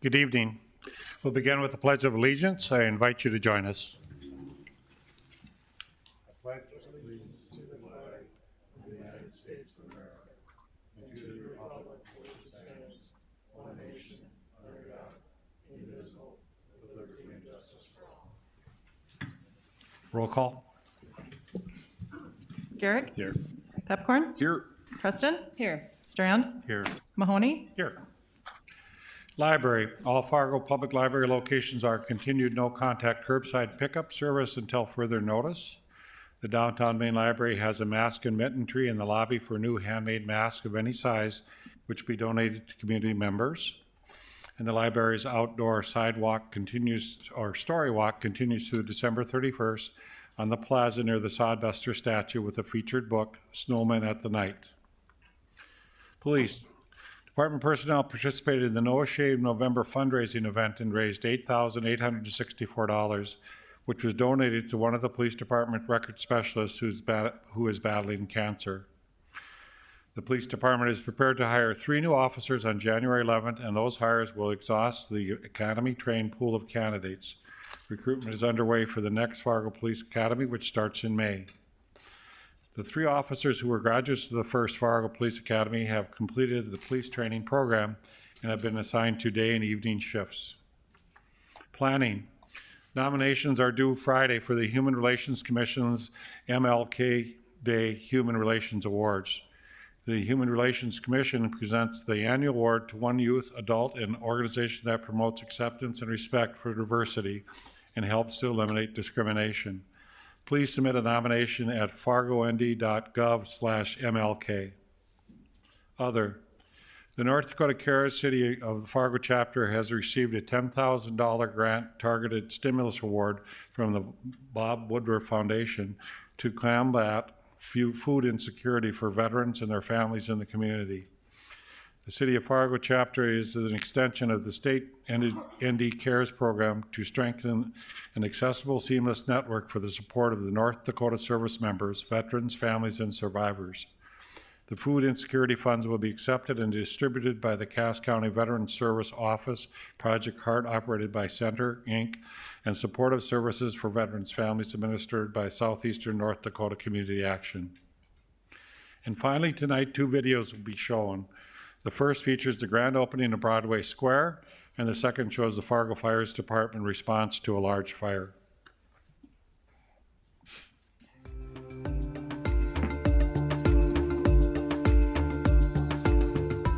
Good evening. We'll begin with the Pledge of Allegiance. I invite you to join us. I pledge allegiance to the flag of the United States of America and to the republic for which it stands, one nation, under God, indivisible, with liberty and justice for all. Roll call. Garrick? Here. Pepcorn? Here. Preston? Here. Strand? Here. Mahoney? Here. Library. All Fargo Public Library locations are continued no-contact curbside pickup service until further notice. The Downtown Main Library has a mask and mitten tree in the lobby for new handmade masks of any size, which will be donated to community members. And the library's outdoor sidewalk continues, or story walk continues through December 31st on the plaza near the Sodbuster statue with a featured book, Snowman at the Night. Police. Department personnel participated in the No Shave November fundraising event and raised $8,864, which was donated to one of the police department record specialists who is battling cancer. The police department is prepared to hire 3 new officers on January 11th, and those hires will exhaust the academy-trained pool of candidates. Recruitment is underway for the next Fargo Police Academy, which starts in May. The 3 officers who were graduates of the first Fargo Police Academy have completed the police training program and have been assigned to day and evening shifts. Planning. Nominations are due Friday for the Human Relations Commission's MLK Day Human Relations Awards. The Human Relations Commission presents the annual award to one youth, adult, and organization that promotes acceptance and respect for diversity and helps to eliminate discrimination. Please submit a nomination at fargond.gov/MLK. Other. The North Dakota Cares City of the Fargo chapter has received a $10,000 grant targeted stimulus award from the Bob Woodruff Foundation to combat food insecurity for veterans and their families in the community. The City of Fargo chapter is an extension of the state ND Cares program to strengthen an accessible, seamless network for the support of the North Dakota service members, veterans, families, and survivors. The food insecurity funds will be accepted and distributed by the Cass County Veterans Service Office, Project Heart, operated by Center, Inc., and supportive services for veterans' families administered by Southeastern North Dakota Community Action. And finally, tonight, 2 videos will be shown. The first features the grand opening of Broadway Square, and the second shows the Fargo Fire Department response to a large fire.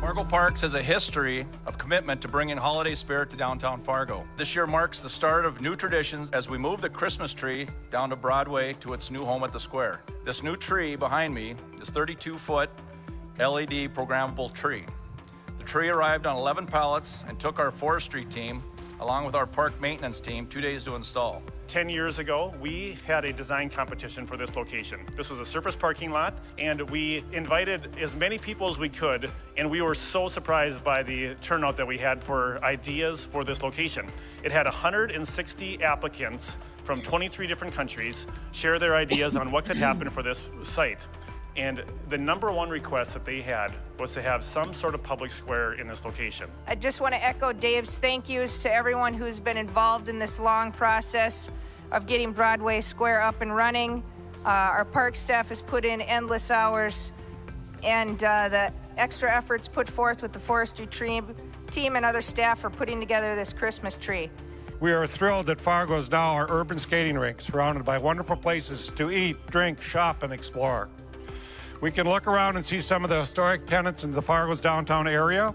Fargo Parks has a history of commitment to bringing holiday spirit to downtown Fargo. This year marks the start of new traditions as we move the Christmas tree down to Broadway to its new home at the square. This new tree behind me is 32-foot LED programmable tree. The tree arrived on 11 pallets and took our forestry team, along with our park maintenance team, 2 days to install. 10 years ago, we had a design competition for this location. This was a surface parking lot, and we invited as many people as we could, and we were so surprised by the turnout that we had for ideas for this location. It had 160 applicants from 23 different countries share their ideas on what could happen for this site. And the #1 request that they had was to have some sort of public square in this location. I just want to echo Dave's thank yous to everyone who's been involved in this long process of getting Broadway Square up and running. Our park staff has put in endless hours, and the extra efforts put forth with the forestry team and other staff for putting together this Christmas tree. We are thrilled that Fargo is now our urban skating rink, surrounded by wonderful places to eat, drink, shop, and explore. We can look around and see some of the historic tenants in the Fargo's downtown area.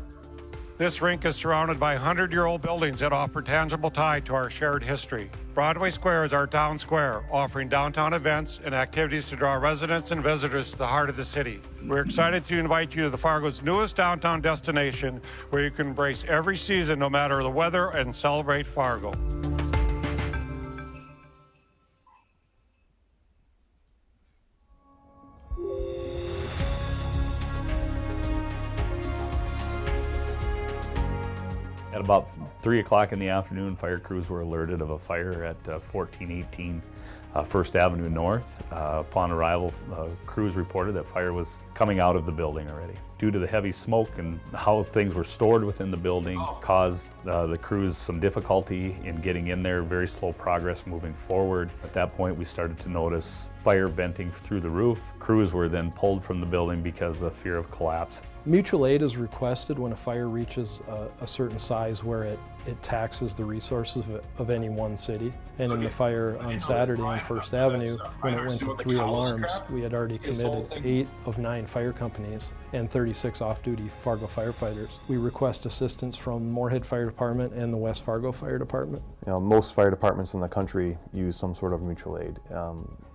This rink is surrounded by 100-year-old buildings that offer tangible tie to our shared history. Broadway Square is our town square, offering downtown events and activities to draw residents and visitors to the heart of the city. We're excited to invite you to the Fargo's newest downtown destination, where you can embrace every season, no matter the weather, and celebrate Fargo. At about 3 o'clock in the afternoon, fire crews were alerted of a fire at 1418 First Avenue North. Upon arrival, crews reported that fire was coming out of the building already. due to the heavy smoke and how things were stored within the building, caused the crews some difficulty in getting in there, very slow progress moving forward. At that point, we started to notice fire venting through the roof. Crews were then pulled from the building because of fear of collapse. Mutual aid is requested when a fire reaches a certain size where it taxes the resources of any one city. And in the fire on Saturday on First Avenue, when it went to 3 alarms, we had already committed 8 of 9 fire companies and 36 off-duty Fargo firefighters. We request assistance from Moorhead Fire Department and the West Fargo Fire Department. You know, most fire departments in the country use some sort of mutual aid.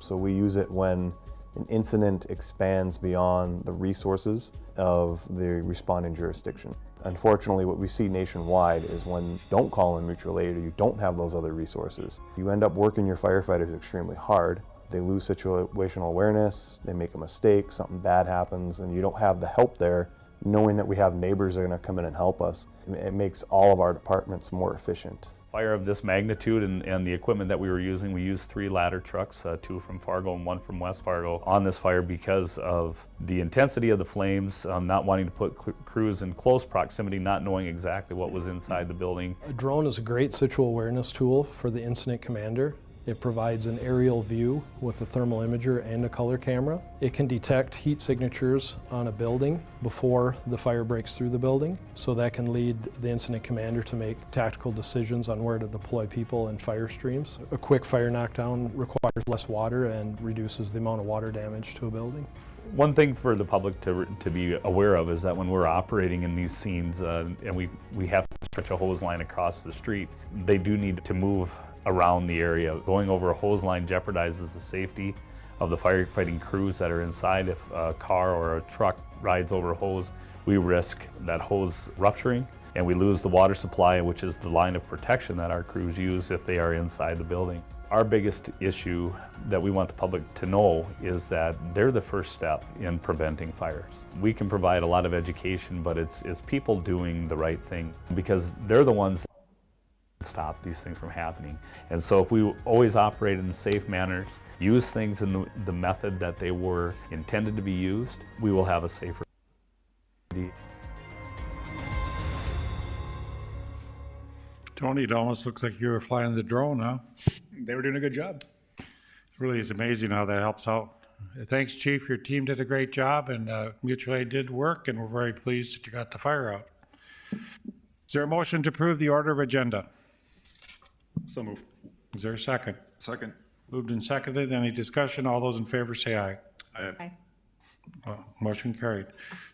So we use it when an incident expands beyond the resources of the responding jurisdiction. Unfortunately, what we see nationwide is when you don't call in mutual aid or you don't have those other resources, you end up working your firefighters extremely hard. They lose situational awareness, they make a mistake, something bad happens, and you don't have the help there. Knowing that we have neighbors that are going to come in and help us, it makes all of our departments more efficient. Fire of this magnitude and the equipment that we were using, we used 3 ladder trucks, 2 from Fargo and 1 from West Fargo on this fire because of the intensity of the flames, not wanting to put crews in close proximity, not knowing exactly what was inside the building. A drone is a great situational awareness tool for the incident commander. It provides an aerial view with a thermal imager and a color camera. It can detect heat signatures on a building before the fire breaks through the building, so that can lead the incident commander to make tactical decisions on where to deploy people and fire streams. A quick fire knockdown requires less water and reduces the amount of water damage to a building. One thing for the public to be aware of is that when we're operating in these scenes and we have to stretch a hose line across the street, they do need to move around the area. Going over a hose line jeopardizes the safety of the firefighting crews that are inside. If a car or a truck rides over a hose, we risk that hose rupturing and we lose the water supply, which is the line of protection that our crews use if they are inside the building. Our biggest issue that we want the public to know is that they're the first step in preventing fires. We can provide a lot of education, but it's people doing the right thing because they're the ones stop these things from happening. And so if we always operate in safe manners, use things in the method that they were intended to be used, we will have a safer. Tony, it almost looks like you were flying the drone, huh? They were doing a good job. It really is amazing how that helps out. Thanks, Chief. Your team did a great job, and mutual aid did work, and we're very pleased that you got the fire out. Is there a motion to approve the order of agenda? So moved. Is there a second? Second. Moved and seconded. Any discussion? All those in favor say aye. Aye. Motion carried.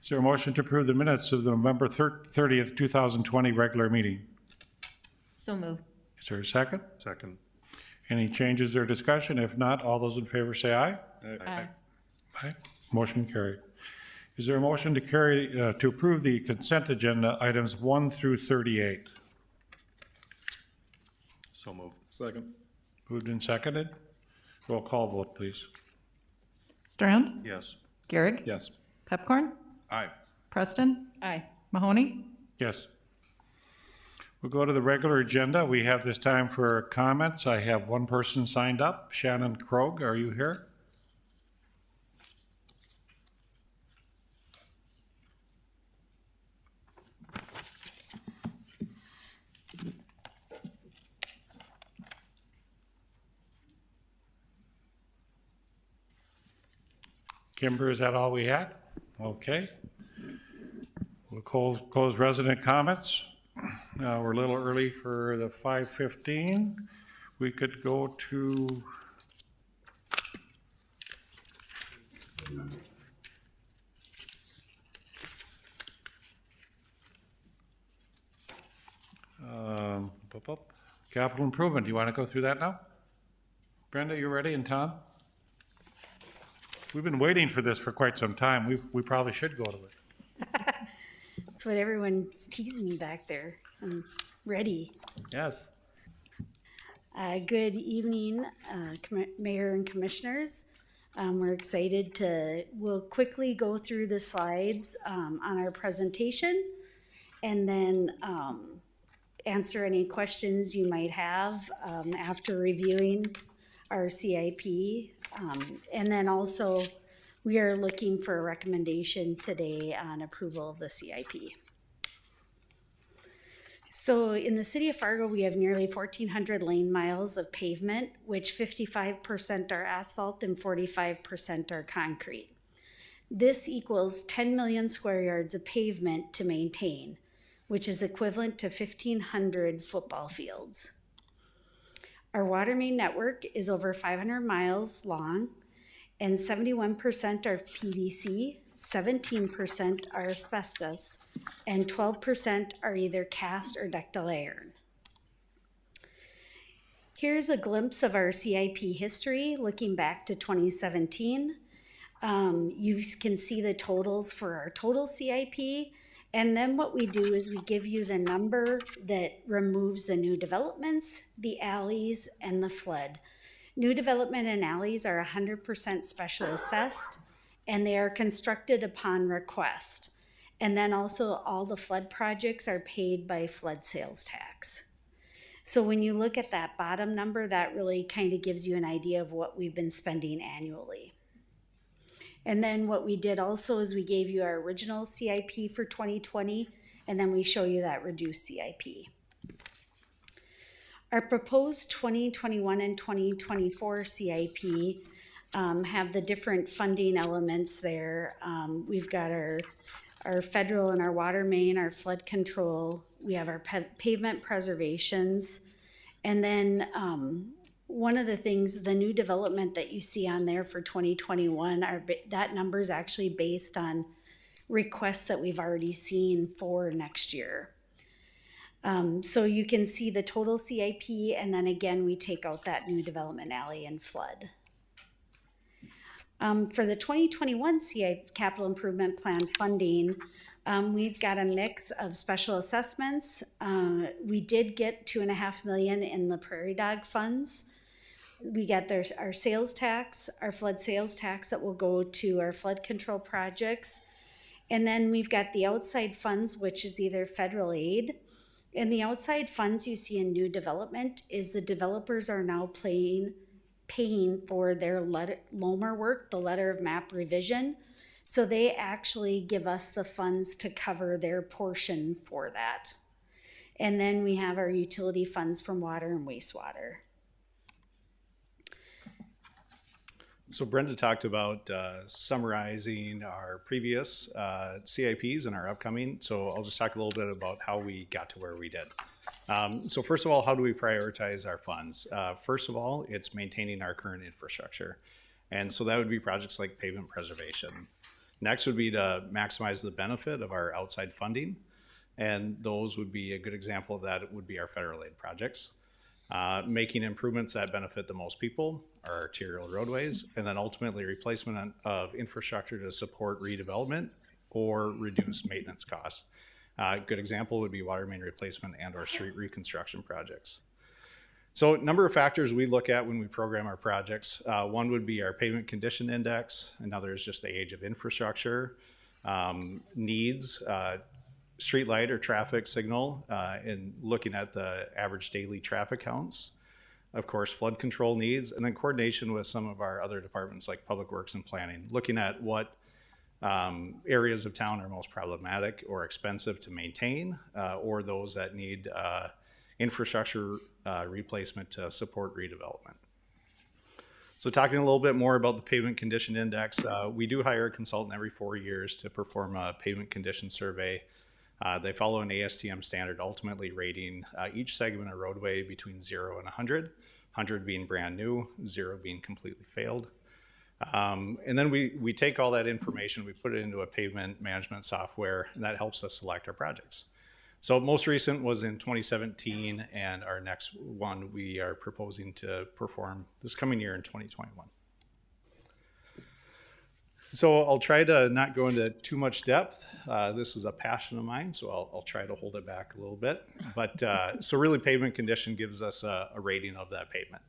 Is there a motion to approve the minutes of the November 30th, 2020 regular meeting? So moved. Is there a second? Second. Any changes or discussion? If not, all those in favor say aye. Aye. Aye. Motion carried. Is there a motion to to approve the consent agenda items 1 through 38? So moved. Second. Moved and seconded. Roll call vote, please. Strand? Yes. Gehrig? Yes. Pepcorn? Aye. Preston? Aye. Mahoney? Yes. We'll go to the regular agenda. We have this time for comments. I have one person signed up. Shannon Krog, are you here? Kimber, is that all we had? Okay. We'll close resident comments. We're a little early for the 5:15. We could go to capital improvement. Do you want to go through that now? Brenda, you ready? And Tom? We've been waiting for this for quite some time. We probably should go to it. That's what everyone's teasing me back there. I'm ready. Yes. Good evening, Mayor and Commissioners. We're excited we'll quickly go through the slides on our presentation and then answer any questions you might have after reviewing our CIP. And then also We are looking for a recommendation today on approval of the CIP. So in the city of Fargo, we have nearly 1,400 lane miles of pavement, which 55% are asphalt and 45% are concrete. This equals 10 million square yards of pavement to maintain, which is equivalent to 1,500 football fields. Our water main network is over 500 miles long, and 71% are PVC, 17% are asbestos, and 12% are either cast or ductile iron. Here's a glimpse of our CIP history looking back to 2017. You can see the totals for our total CIP, and then what we do is we give you the number that removes the new developments, the alleys, and the flood. New development and alleys are 100% special assessed, and they are constructed upon request. And then also all the flood projects are paid by flood sales tax. So when you look at that bottom number, that really kind of gives you an idea of what we've been spending annually. And then what we did also is we gave you our original CIP for 2020, and then we show you that reduced CIP. Our proposed 2021 and 2024 CIP have the different funding elements there. We've got our federal and our water main, our flood control. We have our pavement preservations. And then one of the things, the new development that you see on there for 2021, that number is actually based on requests that we've already seen for next year. So you can see the total CIP, and then again, we take out that new development alley and flood. For the 2021 CIP capital improvement plan funding, we've got a mix of special assessments. We did get $2.5 million in the prairie dog funds. We got our sales tax, our flood sales tax that will go to our flood control projects. And then we've got the outside funds, which is either federal aid. And the outside funds you see in new development is the developers are now paying for their LOMR work, the letter of map revision. So they actually give us the funds to cover their portion for that. And then we have our utility funds from water and wastewater. So Brenda talked about summarizing our previous CIPs and our upcoming. So I'll just talk a little bit about how we got to where we did. So first of all, how do we prioritize our funds? First of all, it's maintaining our current infrastructure. And so that would be projects like pavement preservation. Next would be to maximize the benefit of our outside funding. And those would be a good example of that. It would be our federal aid projects. Making improvements that benefit the most people, our arterial roadways, and then ultimately replacement of infrastructure to support redevelopment or reduce maintenance costs. A good example would be water main replacement and or street reconstruction projects. So a number of factors we look at when we program our projects. One would be our pavement condition index. Another is just the age of infrastructure, needs, street light or traffic signal, and looking at the average daily traffic counts. Of course, flood control needs, and then coordination with some of our other departments like Public Works and Planning, looking at what areas of town are most problematic or expensive to maintain, or those that need infrastructure replacement to support redevelopment. So talking a little bit more about the pavement condition index, we do hire a consultant every 4 years to perform a pavement condition survey. They follow an ASTM standard, ultimately rating each segment of roadway between 0 and 100, 100 being brand new, 0 being completely failed. And then we take all that information, we put it into a pavement management software, and that helps us select our projects. So most recent was in 2017, and our next one we are proposing to perform this coming year in 2021. So I'll try to not go into too much depth. This is a passion of mine, so I'll try to hold it back a little bit. But so really pavement condition gives us a rating of that pavement.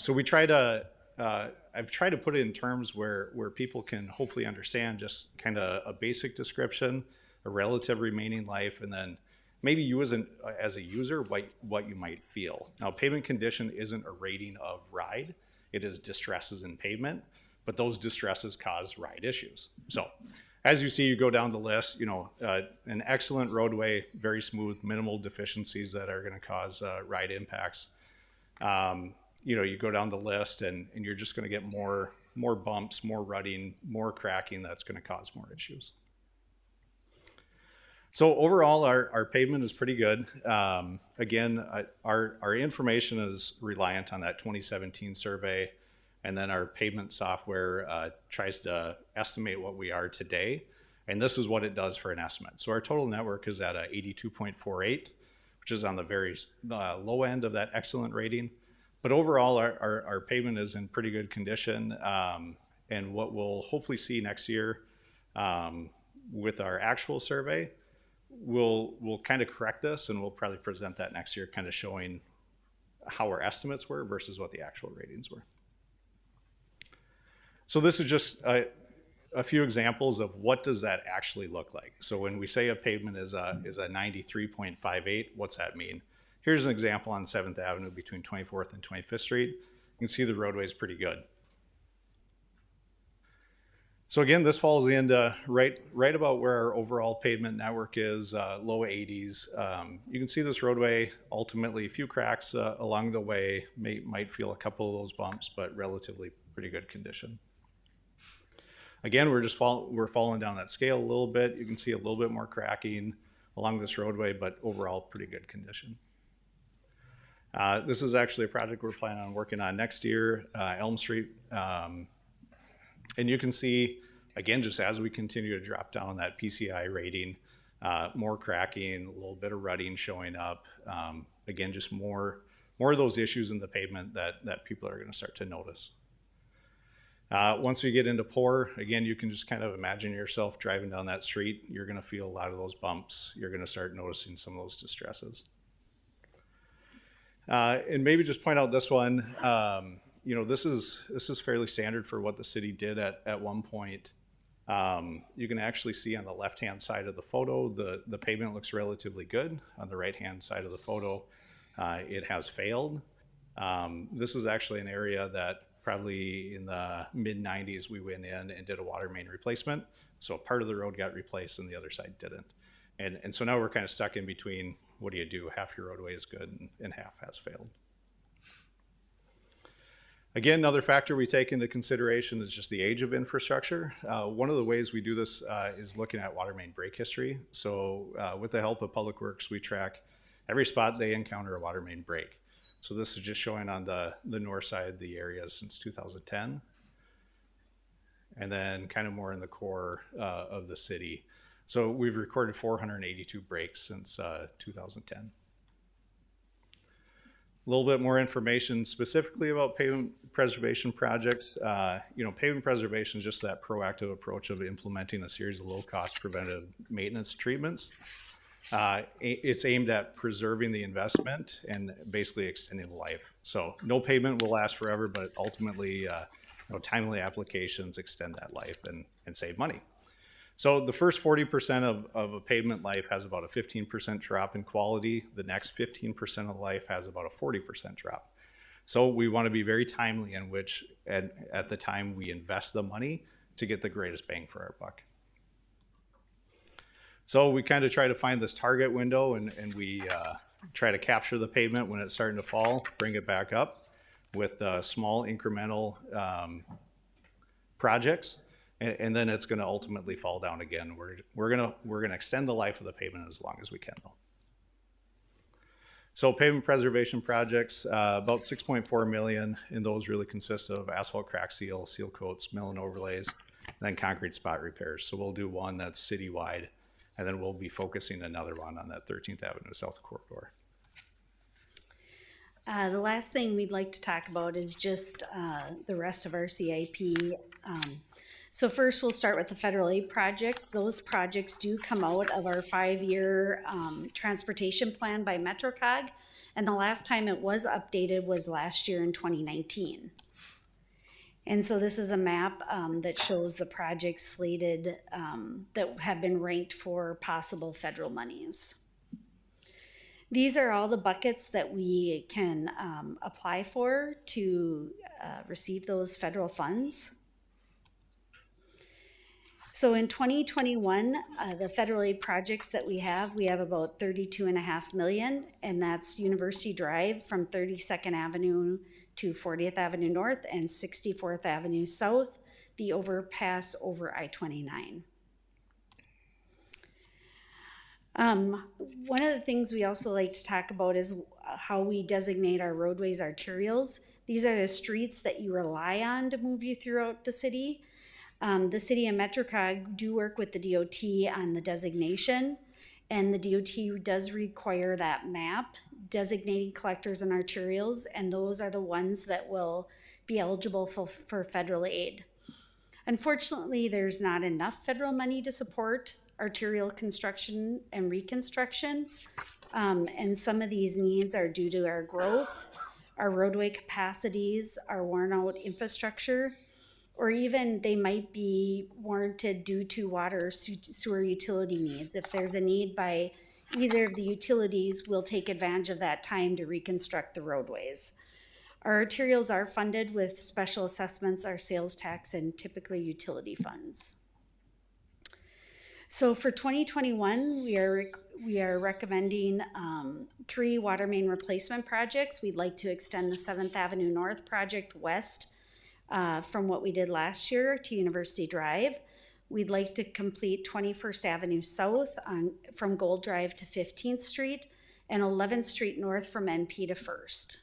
So we try to, I've tried to put it in terms where people can hopefully understand just kind of a basic description, a relative remaining life, and then maybe you as a user, what you might feel. Now, pavement condition isn't a rating of ride. It is distresses in pavement. but those distresses cause ride issues. So as you see, you go down the list, an excellent roadway, very smooth, minimal deficiencies that are going to cause ride impacts. You go down the list and you're just going to get more bumps, more rutting, more cracking that's going to cause more issues. So overall, our pavement is pretty good. Again, our information is reliant on that 2017 survey, and then our pavement software tries to estimate what we are today, and this is what it does for an estimate. So our total network is at a 82.48, which is on the very low end of that excellent rating. But overall, our pavement is in pretty good condition, and what we'll hopefully see next year with our actual survey, we'll kind of correct this, and we'll probably present that next year, kind of showing how our estimates were versus what the actual ratings were. So this is just a few examples of what does that actually look like. So when we say a pavement is a 93.58, what's that mean? Here's an example on 7th Avenue between 24th and 25th Street. You can see the roadway is pretty good. So again, this falls into right about where our overall pavement network is, low 80s. You can see this roadway, ultimately a few cracks along the way, might feel a couple of those bumps, but relatively pretty good condition. Again, we're falling down that scale a little bit. You can see a little bit more cracking along this roadway, but overall pretty good condition. This is actually a project we're planning on working on next year, Elm Street. And you can see, again, just as we continue to drop down that PCI rating, more cracking, a little bit of rutting showing up. Again, just more of those issues in the pavement that people are going to start to notice. Once we get into pour, again, you can just kind of imagine yourself driving down that street. You're going to feel a lot of those bumps. You're going to start noticing some of those distresses. And maybe just point out this one. This is fairly standard for what the city did at one point. You can actually see on the left-hand side of the photo, the pavement looks relatively good. On the right-hand side of the photo, it has failed. This is actually an area that probably in the mid-90s we went in and did a water main replacement. So part of the road got replaced and the other side didn't. And so now we're kind of stuck in between. What do you do? Half your roadway is good and half has failed. Again, another factor we take into consideration is just the age of infrastructure. One of the ways we do this is looking at water main break history. So with the help of Public Works, we track every spot they encounter a water main break. So this is just showing on the north side of the area since 2010. And then kind of more in the core of the city. So we've recorded 482 breaks since 2010. A little bit more information specifically about pavement preservation projects. Pavement preservation is just that proactive approach of implementing a series of low-cost preventative maintenance treatments. It's aimed at preserving the investment and basically extending the life. So no pavement will last forever, but ultimately, timely applications extend that life and save money. So the first 40% of a pavement life has about a 15% drop in quality. The next 15% of life has about a 40% drop. So we want to be very timely in which at the time we invest the money to get the greatest bang for our buck. So we kind of try to find this target window and we try to capture the pavement when it's starting to fall, bring it back up with small incremental projects. And then it's going to ultimately fall down again. We're going to extend the life of the pavement as long as we can, though. So pavement preservation projects, about 6.4 million, and those really consist of asphalt crack seal, seal coats, mill and overlays, and then concrete spot repairs. So we'll do one that's citywide, and then we'll be focusing another one on that 13th Avenue South corridor. The last thing we'd like to talk about is just the rest of our CIP. So first we'll start with the federal aid projects. Those projects do come out of our 5-year transportation plan by MetroCog. And the last time it was updated was last year in 2019. And so this is a map that shows the projects slated that have been ranked for possible federal monies. These are all the buckets that we can apply for to receive those federal funds. So in 2021, the federal aid projects that we have about 32.5 million, and that's University Drive from 32nd Avenue to 40th Avenue North and 64th Avenue South, the overpass over I-29. One of the things we also like to talk about is how we designate our roadways arterials. These are the streets that you rely on to move you throughout the city. The city and MetroCog do work with the DOT on the designation, and the DOT does require that map designating collectors and arterials, and those are the ones that will be eligible for federal aid. Unfortunately, there's not enough federal money to support arterial construction and reconstruction, and some of these needs are due to our growth, our roadway capacities, our worn out infrastructure, or even they might be warranted due to water sewer utility needs. If there's a need by either of the utilities, we'll take advantage of that time to reconstruct the roadways. Our arterials are funded with special assessments, our sales tax, and typically utility funds. So for 2021, we are recommending 3 water main replacement projects. We'd like to extend the 7th Avenue North project west from what we did last year to University Drive. We'd like to complete 21st Avenue South from Gold Drive to 15th Street and 11th Street North from NP to 1st.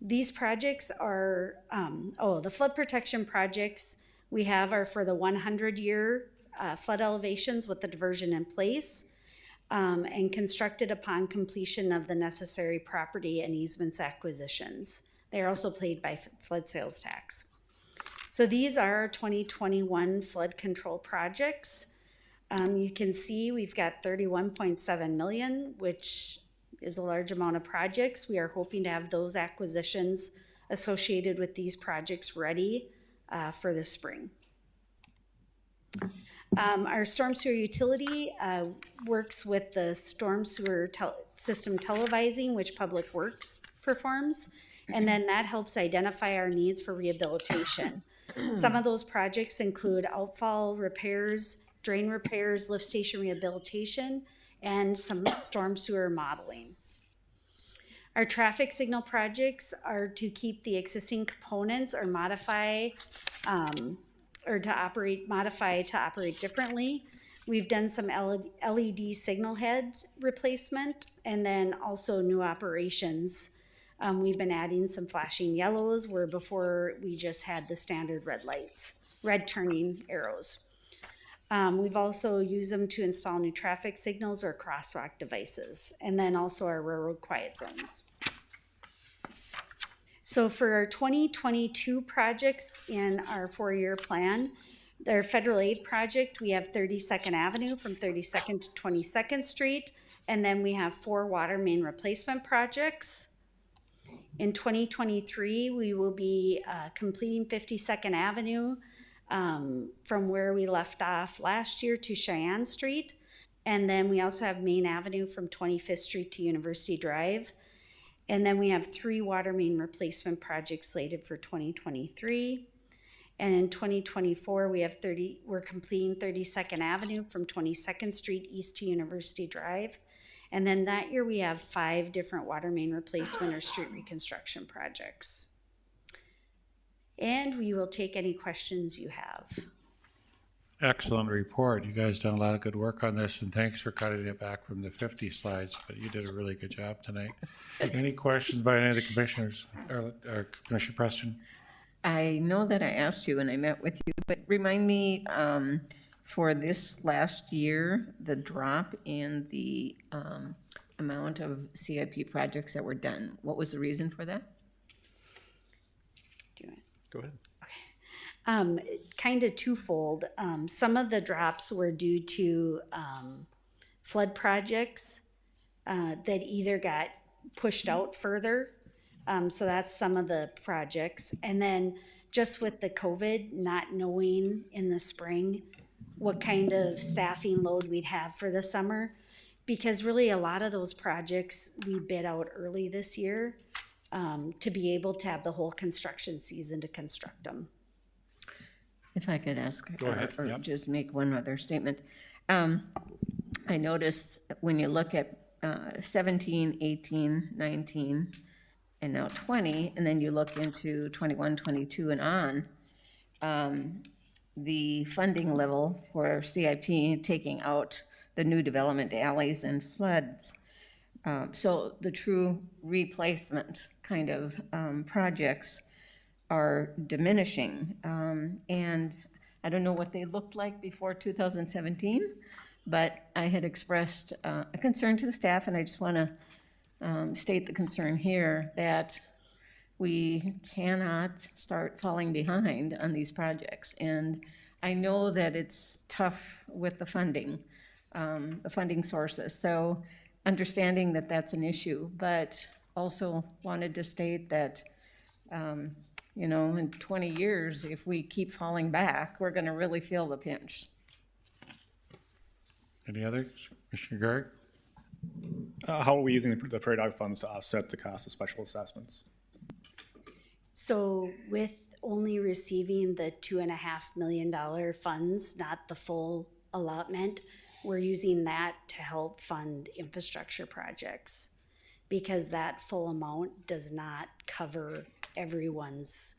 These projects are, the flood protection projects we have are for the 100-year flood elevations with the diversion in place and constructed upon completion of the necessary property and easements acquisitions. They are also paid by flood sales tax. So these are our 2021 flood control projects. You can see we've got 31.7 million, which is a large amount of projects. We are hoping to have those acquisitions associated with these projects ready for the spring. Our storm sewer utility works with the storm sewer system televising, which Public Works performs, and then that helps identify our needs for rehabilitation. Some of those projects include outfall repairs, drain repairs, lift station rehabilitation, and some storm sewer modeling. Our traffic signal projects are to keep the existing components or modify to operate differently. We've done some LED signal heads replacement and then also new operations. We've been adding some flashing yellows where before we just had the standard red lights, red turning arrows. We've also used them to install new traffic signals or crosswalk devices, and then also our railroad quiet zones. So for our 2022 projects in our 4-year plan, their federal aid project, we have 32nd Avenue from 32nd to 22nd Street, and then we have 4 water main replacement projects. In 2023, we will be completing 52nd Avenue from where we left off last year to Cheyenne Street. And then we also have Main Avenue from 25th Street to University Drive. And then we have 3 water main replacement projects slated for 2023. And in 2024, we're completing 32nd Avenue from 22nd Street east to University Drive. And then that year we have 5 different water main replacement or street reconstruction projects. And we will take any questions you have. Excellent report. You guys done a lot of good work on this, and thanks for cutting it back from the 50 slides, but you did a really good job tonight. Any questions by any of the commissioners? Or Commissioner Preston? I know that I asked you when I met with you, but remind me, for this last year, the drop in the amount of CIP projects that were done. What was the reason for that? Go ahead. Kind of twofold. Some of the drops were due to flood projects that either got pushed out further. So that's some of the projects. And then just with the COVID, not knowing in the spring what kind of staffing load we'd have for the summer, because really a lot of those projects we bid out early this year to be able to have the whole construction season to construct them. If I could ask, Go ahead, or yep. just make one other statement. I noticed when you look at 17, 18, 19, and now 20, and then you look into 21, 22 and on, the funding level for CIP taking out the new development alleys and floods. So the true replacement kind of projects are diminishing. And I don't know what they looked like before 2017, but I had expressed a concern to the staff, and I just want to state the concern here that we cannot start falling behind on these projects. And I know that it's tough with the funding sources. So understanding that that's an issue, but also wanted to state that, you know, in 20 years, if we keep falling back, we're going to really feel the pinch. Any others? Commissioner Garrick? How are we using the prairie dog funds to offset the cost of special assessments? So with only receiving the $2.5 million funds, not the full allotment, we're using that to help fund infrastructure projects, because that full amount does not cover everyone's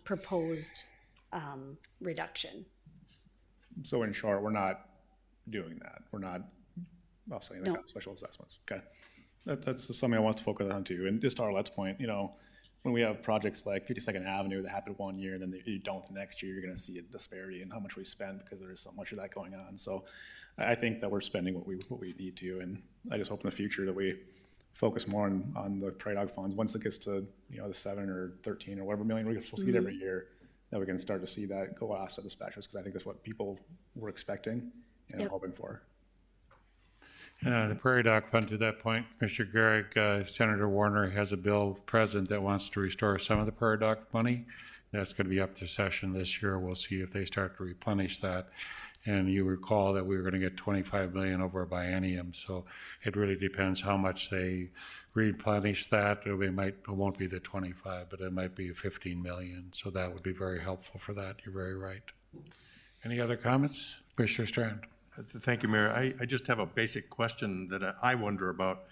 proposed reduction. So in short, we're not doing that. We're not offsetting the No. cost of special assessments. Okay. That's just something I want to focus on too. And just to Arlette's point, you know, when we have projects like 52nd Avenue that happen one year and then you don't the next year, you're going to see a disparity in how much we spend because there is so much of that going on. So I think that we're spending what we need to, and I just hope in the future that we focus more on the prairie dog funds. Once it gets to, you know, the 7 or 13 or whatever million we're supposed to get every year, that we can start to see that go offset the specials, because I think that's what people were expecting and Yep. hoping for. The Prairie Dog Fund, to that point, Commissioner Garrick, Senator Warner has a bill present that wants to restore some of the Prairie Dog money. That's going to be up to session this year. We'll see if they start to replenish that. And you recall that we were going to get 25 million over a biennium, so it really depends how much they replenish that. It won't be the 25, but it might be 15 million. So that would be very helpful for that. You're very right. Any other comments? Commissioner Strand. Thank you, Mayor. I just have a basic question that I wonder about.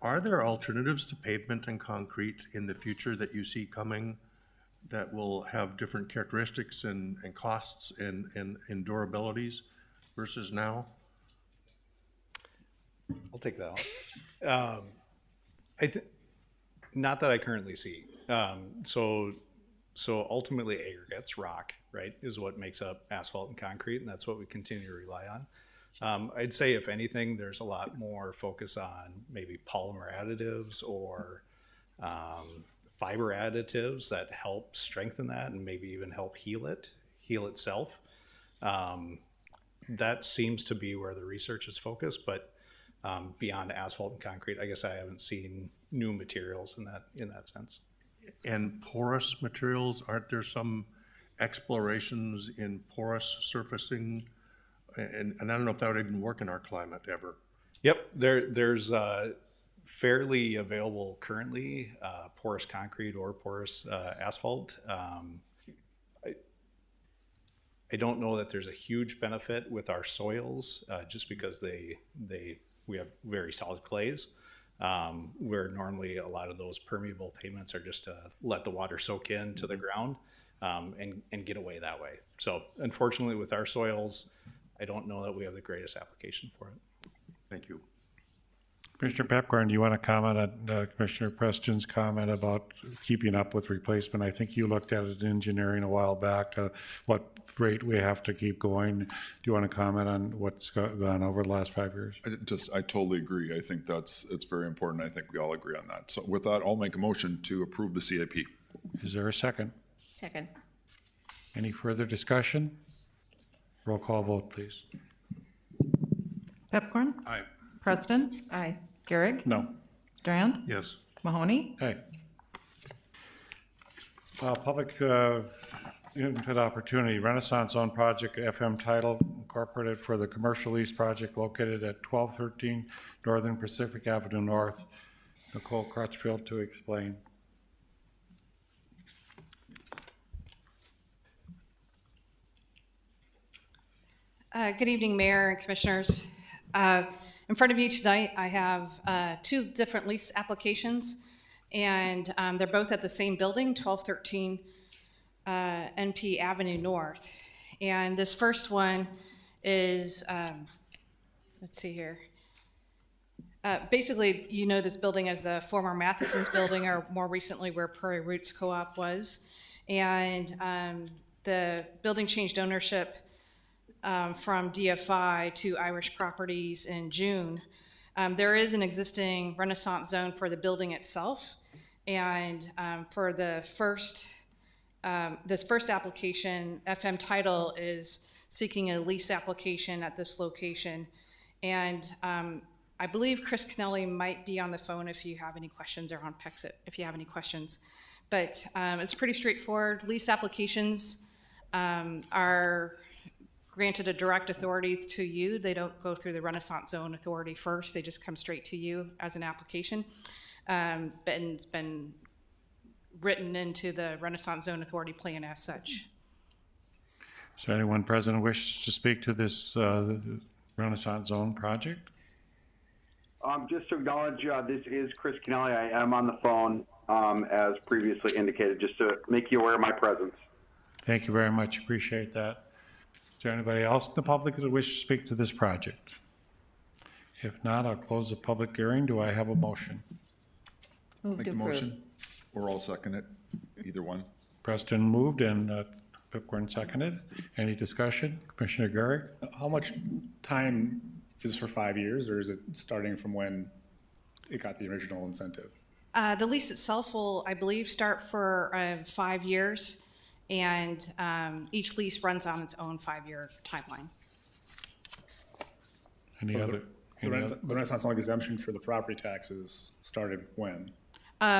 Are there alternatives to pavement and concrete in the future that you see coming that will have different characteristics and costs and durabilities versus now? I'll take that one. Not that I currently see. So ultimately aggregates, rock, right, is what makes up asphalt and concrete, and that's what we continue to rely on. I'd say if anything, there's a lot more focus on maybe polymer additives or fiber additives that help strengthen that and maybe even help heal itself. That seems to be where the research is focused, but beyond asphalt and concrete, I guess I haven't seen new materials in that sense. And porous materials, aren't there some explorations in porous surfacing? And I don't know if that would even work in our climate ever. Yep, there's fairly available currently porous concrete or porous asphalt. I don't know that there's a huge benefit with our soils just because we have very solid clays. Where normally a lot of those permeable pavements are just to let the water soak into the ground and get away that way. So unfortunately with our soils, I don't know that we have the greatest application for it. Thank you. Commissioner Pepcorn, do you want to comment on Commissioner Preston's comment about keeping up with replacement? I think you looked at it in engineering a while back, what rate we have to keep going. Do you want to comment on what's gone over the last 5 years? I totally agree. I think it's very important. I think we all agree on that. So with that, I'll make a motion to approve the CIP. Is there a second? Second. Any further discussion? Roll call vote, please. Pepcorn? Aye. Preston? Aye. Garrick? No. Strand? Yes. Mahoney? Hey. Public input opportunity, Renaissance Zone Project, FM Title Incorporated for the commercial lease project located at 1213 Northern Pacific Avenue North. Nicole Crutchfield to explain. Good evening, Mayor and Commissioners. In front of you tonight, I have two different lease applications, and they're both at the same building, 1213 NP Avenue North. And this first one is, let's see here. Basically, you know this building as the former Matheson's building, or more recently where Prairie Roots Co-op was. And the building changed ownership from DFI to Irish Properties in June. There is an existing Renaissance zone for the building itself. And for the this first application, FM Title is seeking a lease application at this location. And I believe Chris Kennelly might be on the phone if you have any questions, or on Pexit if you have any questions. But it's pretty straightforward. Lease applications are granted a direct authority to you. They don't go through the Renaissance Zone Authority first. They just come straight to you as an application. And it's been written into the Renaissance Zone Authority plan as such. Is there anyone present who wishes to speak to this Renaissance Zone project? Just to acknowledge, this is Chris Kennelly. I am on the phone, as previously indicated, just to make you aware of my presence. Thank you very much. Appreciate that. Is there anybody else in the public that wishes to speak to this project? If not, I'll close the public hearing. Do I have a motion? Make the motion, or I'll second it, either one. Preston moved and Pipcorn seconded. Any discussion? Commissioner Garrick? How much time is this for 5 years, or is it starting from when it got the original incentive? The lease itself will, I believe, start for 5 years, and each lease runs on its own 5-year timeline. Any other? The Renaissance Zone exemption for the property taxes started when?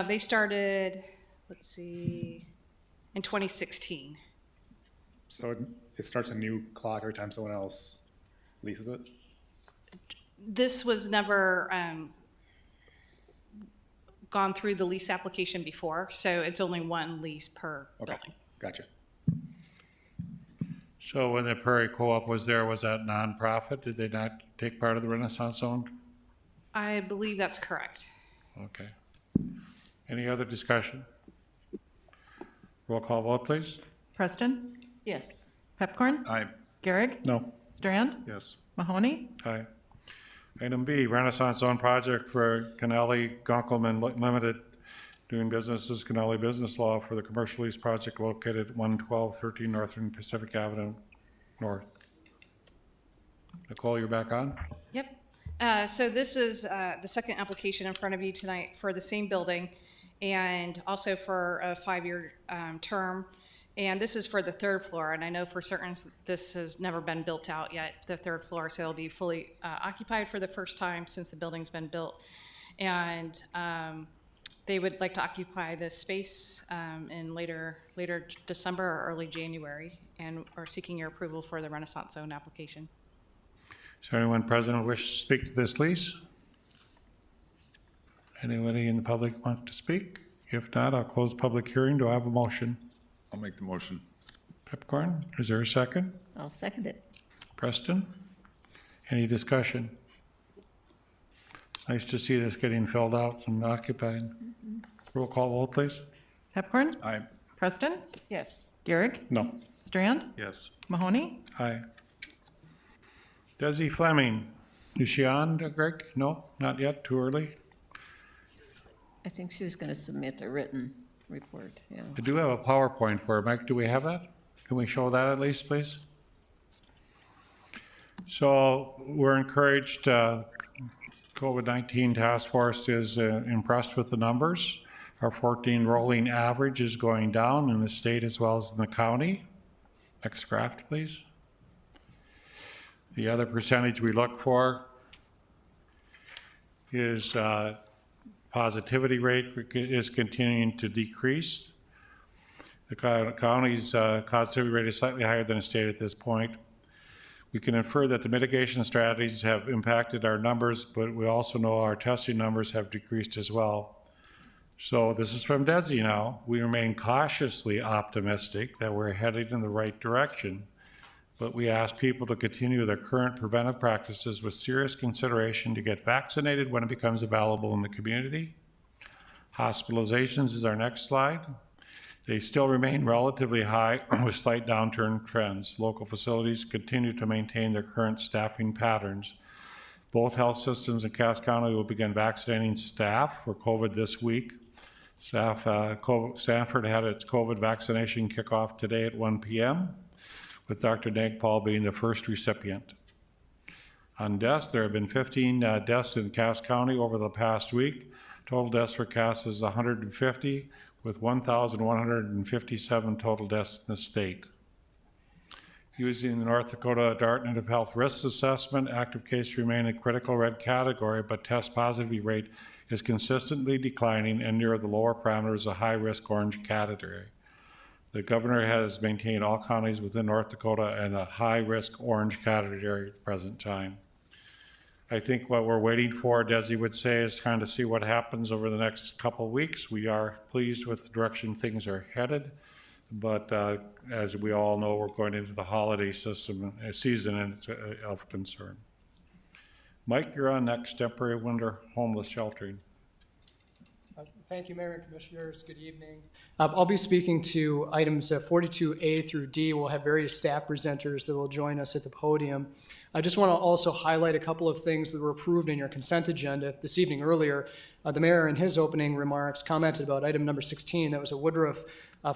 They started, let's see, in 2016. So it starts a new clock every time someone else leases it? This was never gone through the lease application before, so it's only one lease per building. Gotcha. So when the Prairie Co-op was there, was that nonprofit? Did they not take part of the Renaissance Zone? I believe that's correct. Okay. Any other discussion? Roll call vote, please. Preston? Yes. Pepcorn? Aye. Garrick? No. Strand? Yes. Mahoney? Aye. Item B, Renaissance Zone project for Kennelly Gunkelman Limited, doing business as Kennelly Business Law for the commercial lease project located at 11213 Northern Pacific Avenue North. Nicole, you're back on? Yep. So this is the second application in front of you tonight for the same building, and also for a 5-year term. And this is for the third floor, and I know for certain this has never been built out yet, the third floor, so it'll be fully occupied for the first time since the building's been built. And they would like to occupy this space in later December or early January, and are seeking your approval for the Renaissance Zone application. Is there anyone present who wishes to speak to this lease? Anybody in the public want to speak? If not, I'll close public hearing. Do I have a motion? I'll make the motion. Pepcorn, is there a second? I'll second it. Preston? Any discussion? Nice to see this getting filled out and occupied. Roll call vote, please. Pepcorn? Aye. Preston? Yes. Garrick? No. Strand? Yes. Mahoney? Aye. Desi Fleming, is she on, Greg? No, not yet, too early? I think she was going to submit a written report, yeah. I do have a PowerPoint for her. Mike, do we have that? Can we show that at least, please? So we're encouraged, COVID-19 task force is impressed with the numbers. Our 14 rolling average is going down in the state as well as in the county. Next graph, please. The other percentage we look for is positivity rate is continuing to decrease. The county's positivity rate is slightly higher than the state at this point. We can infer that the mitigation strategies have impacted our numbers, but we also know our testing numbers have decreased as well. So this is from Desi now. We remain cautiously optimistic that we're headed in the right direction, but we ask people to continue their current preventive practices with serious consideration to get vaccinated when it becomes available in the community. Hospitalizations is our next slide. They still remain relatively high with slight downturn trends. Local facilities continue to maintain their current staffing patterns. Both health systems in Cass County will begin vaccinating staff for COVID this week. Sanford had its COVID vaccination kickoff today at 1 p.m., with Dr. Nagpal being the first recipient. On deaths, there have been 15 deaths in Cass County over the past week. Total deaths for Cass is 150, with 1,157 total deaths in the state. Using the North Dakota Department of Health Risk Assessment, active cases remain in critical red category, but test positivity rate is consistently declining and near the lower parameters of high-risk orange category. The governor has maintained all counties within North Dakota in a high-risk orange category at the present time. I think what we're waiting for, Desi would say, is kind of see what happens over the next couple of weeks. We are pleased with the direction things are headed, but as we all know, we're going into the holiday season, and it's of concern. Mike, you're on next, temporary winter homeless sheltering. Thank you, Mayor and Commissioners. Good evening. I'll be speaking to items 42A through D. We'll have various staff presenters that will join us at the podium. I just want to also highlight a couple of things that were approved in your consent agenda this evening. Earlier, the mayor in his opening remarks commented about item number 16. That was a Woodruff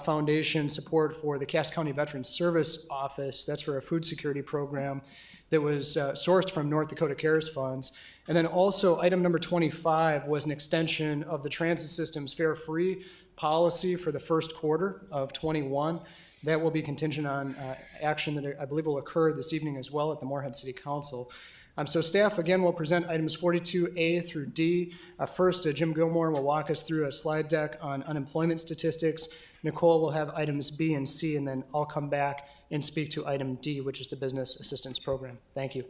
Foundation support for the Cass County Veterans Service Office. That's for a food security program that was sourced from North Dakota CARES funds. And then also item number 25 was an extension of the transit system's fare-free policy for the first quarter of 21. That will be contingent on action that I believe will occur this evening as well at the Moorhead City Council. So staff again will present items 42A through D. First, Jim Gilmore will walk us through a slide deck on unemployment statistics. Nicole will have items B and C, and then I'll come back and speak to item D, which is the business assistance program. Thank you.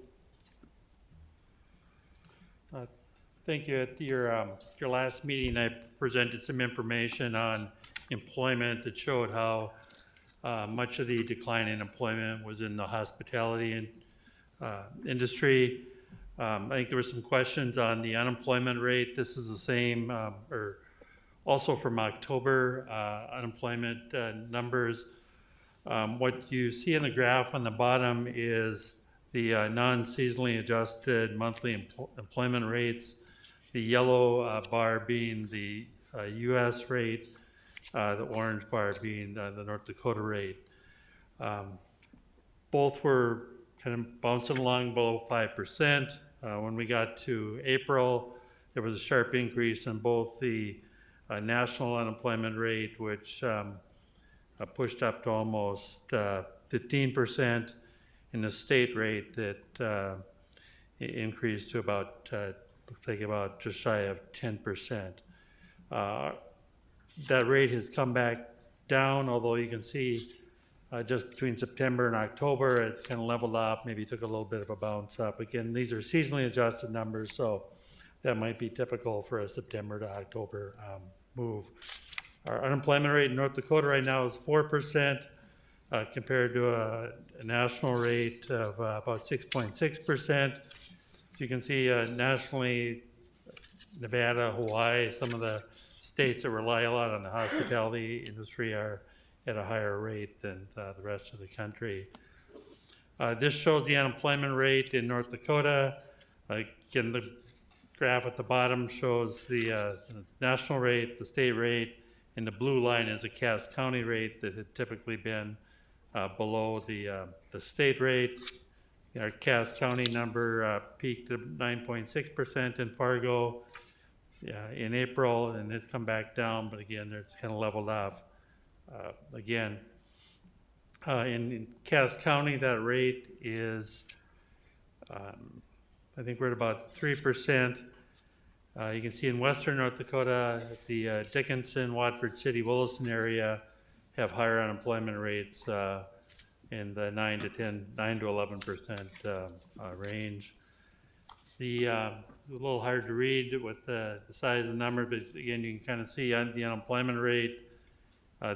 Thank you. At your last meeting, I presented some information on employment that showed how much of the decline in employment was in the hospitality industry. I think there were some questions on the unemployment rate. This is the same, or also from October unemployment numbers. What you see in the graph on the bottom is the non-seasonally adjusted monthly employment rates. The yellow bar being the U.S. rate, the orange bar being the North Dakota rate. Both were kind of bouncing along below 5%. When we got to April, there was a sharp increase in both the national unemployment rate, which pushed up to almost 15%, and the state rate that increased to about, looks like about just shy of 10%. That rate has come back down, although you can see just between September and October, it kind of leveled off, maybe took a little bit of a bounce up. Again, these are seasonally adjusted numbers, so that might be typical for a September to October move. Our unemployment rate in North Dakota right now is 4%, compared to a national rate of about 6.6%. So you can see nationally, Nevada, Hawaii, some of the states that rely a lot on the hospitality industry are at a higher rate than the rest of the country. This shows the unemployment rate in North Dakota. Again, the graph at the bottom shows the national rate, the state rate, and the blue line is a Cass County rate that had typically been below the state rate. Our Cass County number peaked at 9.6% in Fargo in April, and it's come back down, but again, it's kind of leveled off. Again, in Cass County, that rate is, I think we're at about 3%. You can see in western North Dakota, the Dickinson, Watford City, Williston area have higher unemployment rates in the 9 to 11% range. A little hard to read with the size of the number, but again, you can kind of see the unemployment rate.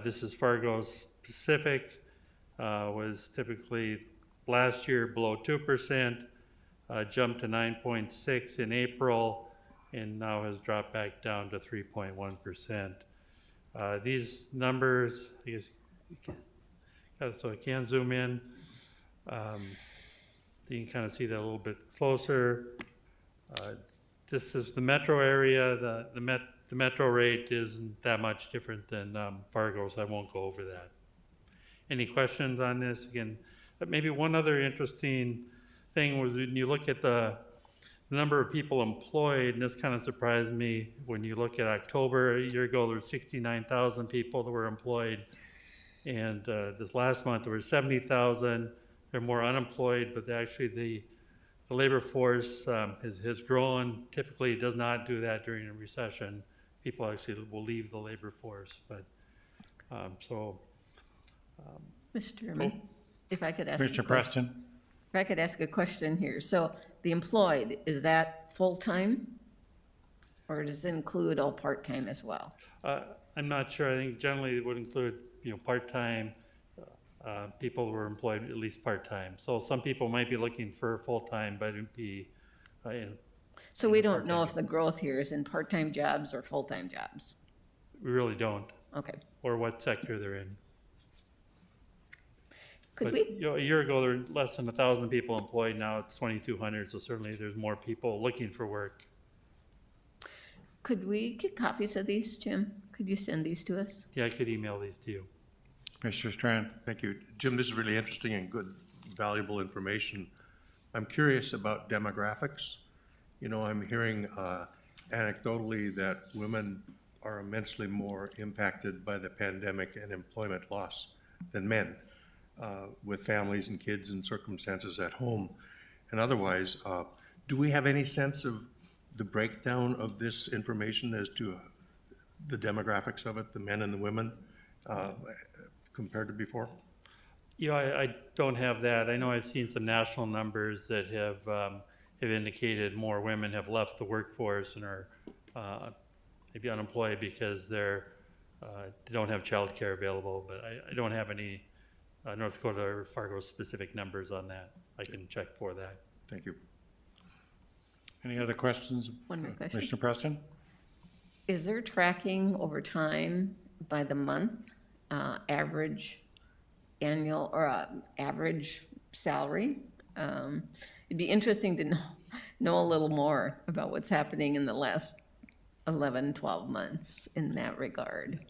This is Fargo specific, was typically last year below 2%, jumped to 9.6 in April, and now has dropped back down to 3.1%. These numbers, I guess, so I can zoom in. You can kind of see that a little bit closer. This is the metro area. The metro rate isn't that much different than Fargo, so I won't go over that. Any questions on this? Again, maybe one other interesting thing was when you look at the number of people employed, and this kind of surprised me, when you look at October, a year ago there were 69,000 people that were employed, and this last month there were 70,000. They're more unemployed, but actually the labor force has grown. Typically it does not do that during a recession. People actually will leave the labor force, but Mr. Chairman, if I could ask Mr. Preston. If I could ask a question here. So the employed, is that full-time? Or does it include all part-time as well? I'm not sure. I think generally it would include, part-time, people who are employed at least part-time. So some people might be looking for full-time, but it'd be so we don't know if the growth here is in part-time jobs or full-time jobs? We really don't. Okay. Or what sector they're in. Could but, a year ago there were less than 1,000 people employed. Now it's 2,200. So certainly there's more people looking for work. Could we get copies of these, Jim? Could you send these to us? Yeah, I could email these to you. Mr. Strand. Thank you. Jim, this is really interesting and good, valuable information. I'm curious about demographics. I'm hearing anecdotally that women are immensely more impacted by the pandemic and employment loss than men, with families and kids and circumstances at home and otherwise. Do we have any sense of the breakdown of this information as to the demographics of it, the men and the women, compared to before? I don't have that. I know I've seen some national numbers that have indicated more women have left the workforce and are maybe unemployed because they don't have child care available, but I don't have any North Dakota or Fargo specific numbers on that. I can check for that. Thank you. Any other questions? One more question. Mr. Preston? Is there tracking over time by the month, average annual or average salary? It'd be interesting to know a little more about what's happening in the last 11, 12 months in that regard.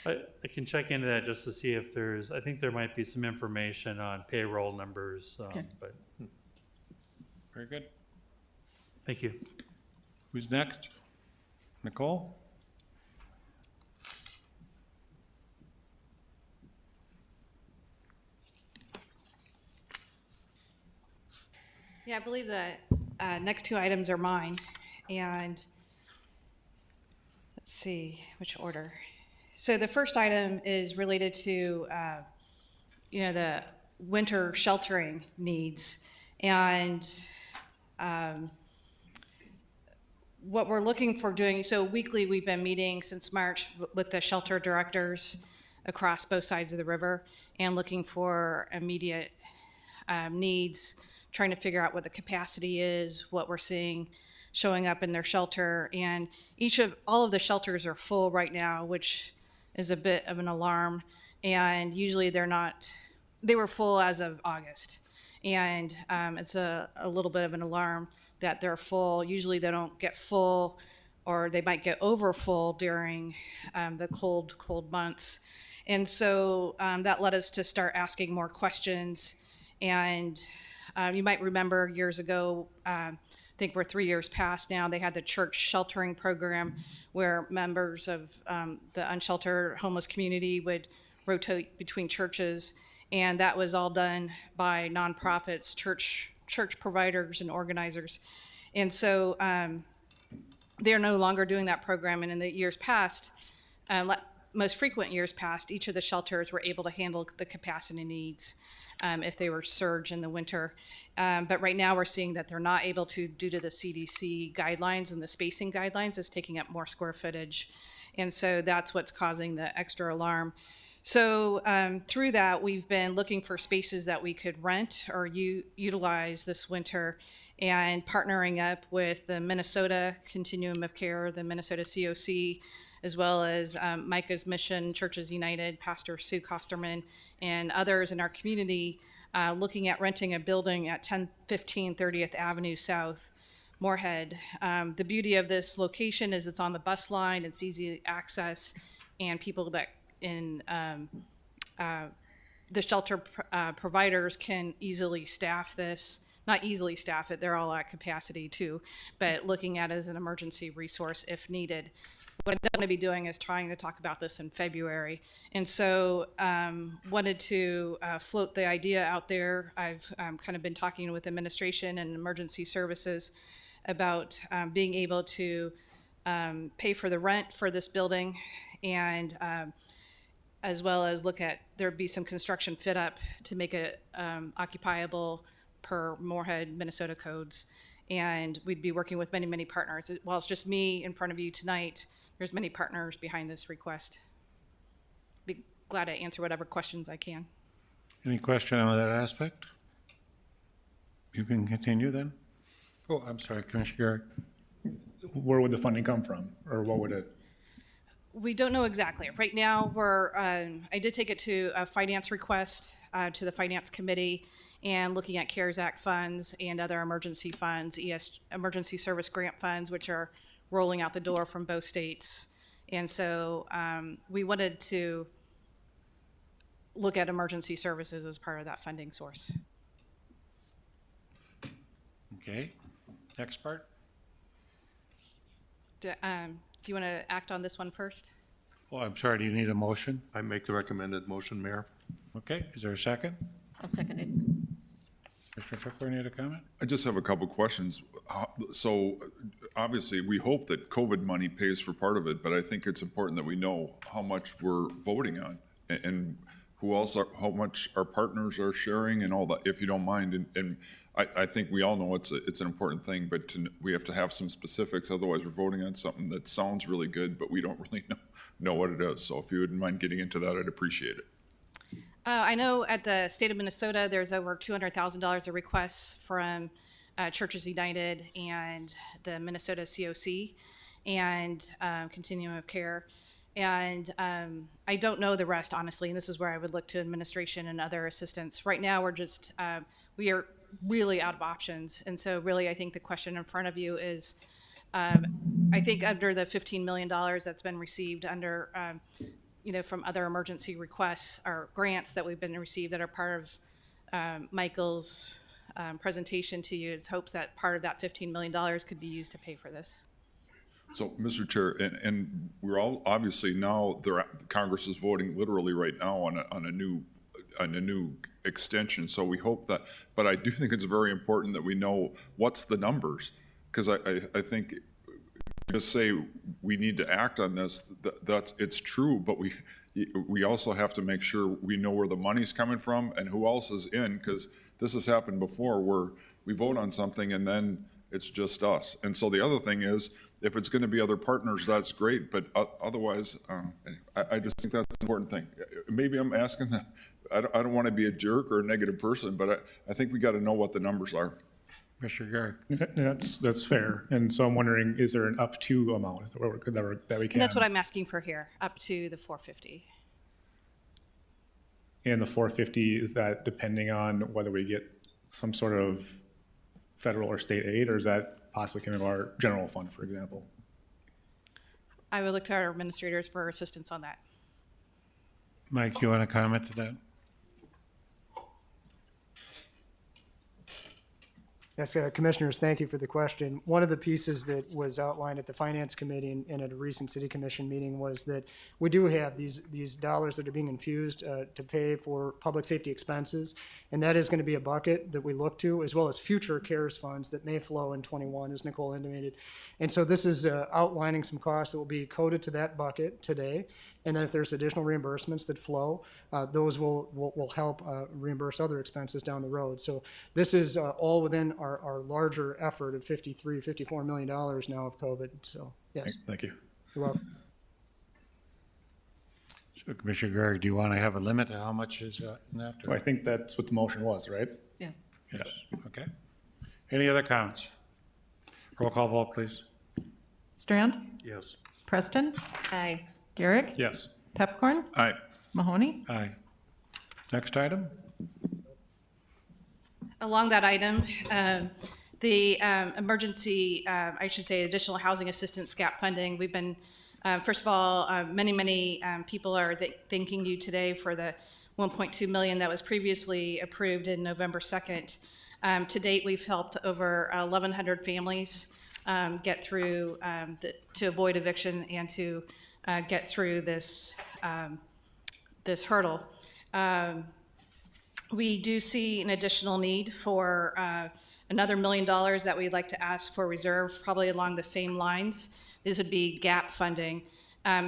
I can check into that just to see if I think there might be some information on payroll numbers, Okay. but Very good. thank you. Who's next? Nicole? Yeah, I believe the next two items are mine, and let's see which order. So the first item is related to, the winter sheltering needs, and what we're looking for doing. So weekly, we've been meeting since March with the shelter directors across both sides of the river and looking for immediate needs, trying to figure out what the capacity is, what we're seeing showing up in their shelter. And all of the shelters are full right now, which is a bit of an alarm. And usually they were full as of August. And it's a little bit of an alarm that they're full. Usually they don't get full, or they might get over full during the cold months. And so that led us to start asking more questions. And you might remember years ago, I think we're 3 years past now, they had the church sheltering program where members of the unsheltered homeless community would rotate between churches. And that was all done by nonprofits, church providers and organizers. And so they're no longer doing that program. And in the years past, most frequent years past, each of the shelters were able to handle the capacity needs if they were surge in the winter. But right now we're seeing that they're not able to due to the CDC guidelines, and the spacing guidelines is taking up more square footage. And so that's what's causing the extra alarm. So through that, we've been looking for spaces that we could rent or utilize this winter, and partnering up with the Minnesota Continuum of Care, the Minnesota COC, as well as Micah's Mission, Churches United, Pastor Sue Kosterman, and others in our community, looking at renting a building at 1015 30th Avenue South, Moorhead. The beauty of this location is it's on the bus line, it's easy access, and people that in the shelter providers can easily staff this. Not easily staff it, they're all at capacity too, but looking at it as an emergency resource if needed. What I'm going to be doing is trying to talk about this in February. And so wanted to float the idea out there. I've kind of been talking with administration and emergency services about being able to pay for the rent for this building, and as well as look at, there'd be some construction fit up to make it occupiable per Moorhead, Minnesota codes. And we'd be working with many, many partners. While it's just me in front of you tonight, there's many partners behind this request. Be glad to answer whatever questions I can. Any question on that aspect? You can continue then. Oh, I'm sorry, Commissioner Garrett. Where would the funding come from, or what would it? We don't know exactly. Right now, we're, I did take it to a finance request to the Finance Committee, and looking at CARES Act funds and other emergency funds, emergency service grant funds, which are rolling out the door from both states. And so we wanted to look at emergency services as part of that funding source. Okay, next part. Do you want to act on this one first? Oh, I'm sorry, do you need a motion? I make the recommended motion, Mayor. Okay, is there a second? I'll second it. Commissioner Fickler, need a comment? I just have a couple questions. So obviously, we hope that COVID money pays for part of it, but I think it's important that we know how much we're voting on and who else are, how much our partners are sharing and all that, if you don't mind. And I think we all know it's an important thing, but we have to have some specifics. Otherwise, we're voting on something that sounds really good, but we don't really know what it is. So if you wouldn't mind getting into that, I'd appreciate it. I know at the state of Minnesota, there's over $200,000 of requests from Churches United and the Minnesota COC and Continuum of Care. And I don't know the rest, honestly, and this is where I would look to administration and other assistance. Right now, we're just, we are really out of options. And so really, I think the question in front of you is, I think under the $15 million that's been received under, from other emergency requests or grants that we've been received that are part of Michael's presentation to you, it's hopes that part of that $15 million could be used to pay for this. So, Mr. Chair, and we're all obviously now Congress is voting literally right now on a new extension. So we hope that, but I do think it's very important that we know what's the numbers, because I think just say we need to act on this. It's true, but we also have to make sure we know where the money's coming from and who else is in, because this has happened before where we vote on something and then it's just us. And so the other thing is, if it's going to be other partners, that's great. But otherwise, I just think that's an important thing. Maybe I'm asking that. I don't want to be a jerk or a negative person, but I think we got to know what the numbers are. Mr. Garrett. That's fair. And so I'm wondering, is there an up to amount that we can? And that's what I'm asking for here, up to the 450. And the 450, is that depending on whether we get some sort of federal or state aid, or is that possibly coming from our general fund, for example? I would look to our administrators for assistance on that. Mike, you want to comment to that? Yes, Commissioners, thank you for the question. One of the pieces that was outlined at the Finance Committee and at a recent City Commission meeting was that we do have these dollars that are being infused to pay for public safety expenses, and that is going to be a bucket that we look to, as well as future CARES funds that may flow in 21, as Nicole intimated. And so this is outlining some costs that will be coded to that bucket today, and then if there's additional reimbursements that flow, those will help reimburse other expenses down the road. So this is all within our larger effort of $54 million now of COVID. So yes. Thank you. You're welcome. So Commissioner Gregg, do you want to have a limit to how much is in that? Well, I think that's what the motion was, right? Yeah. Yes, okay. Any other comments? Roll call vote, please. Strand, Yes. Preston, Aye. Garrick, Yes. Pepcorn, Aye. Mahoney. Aye. Next item? Along that item, the emergency, I should say, additional housing assistance gap funding, we've been, first of all, many people are thanking you today for the 1.2 million that was previously approved in November 2nd. To date, we've helped over 1,100 families get through, to avoid eviction and to get through this, this hurdle. We do see an additional need for another $1 million that we'd like to ask for reserve, probably along the same lines. This would be gap funding.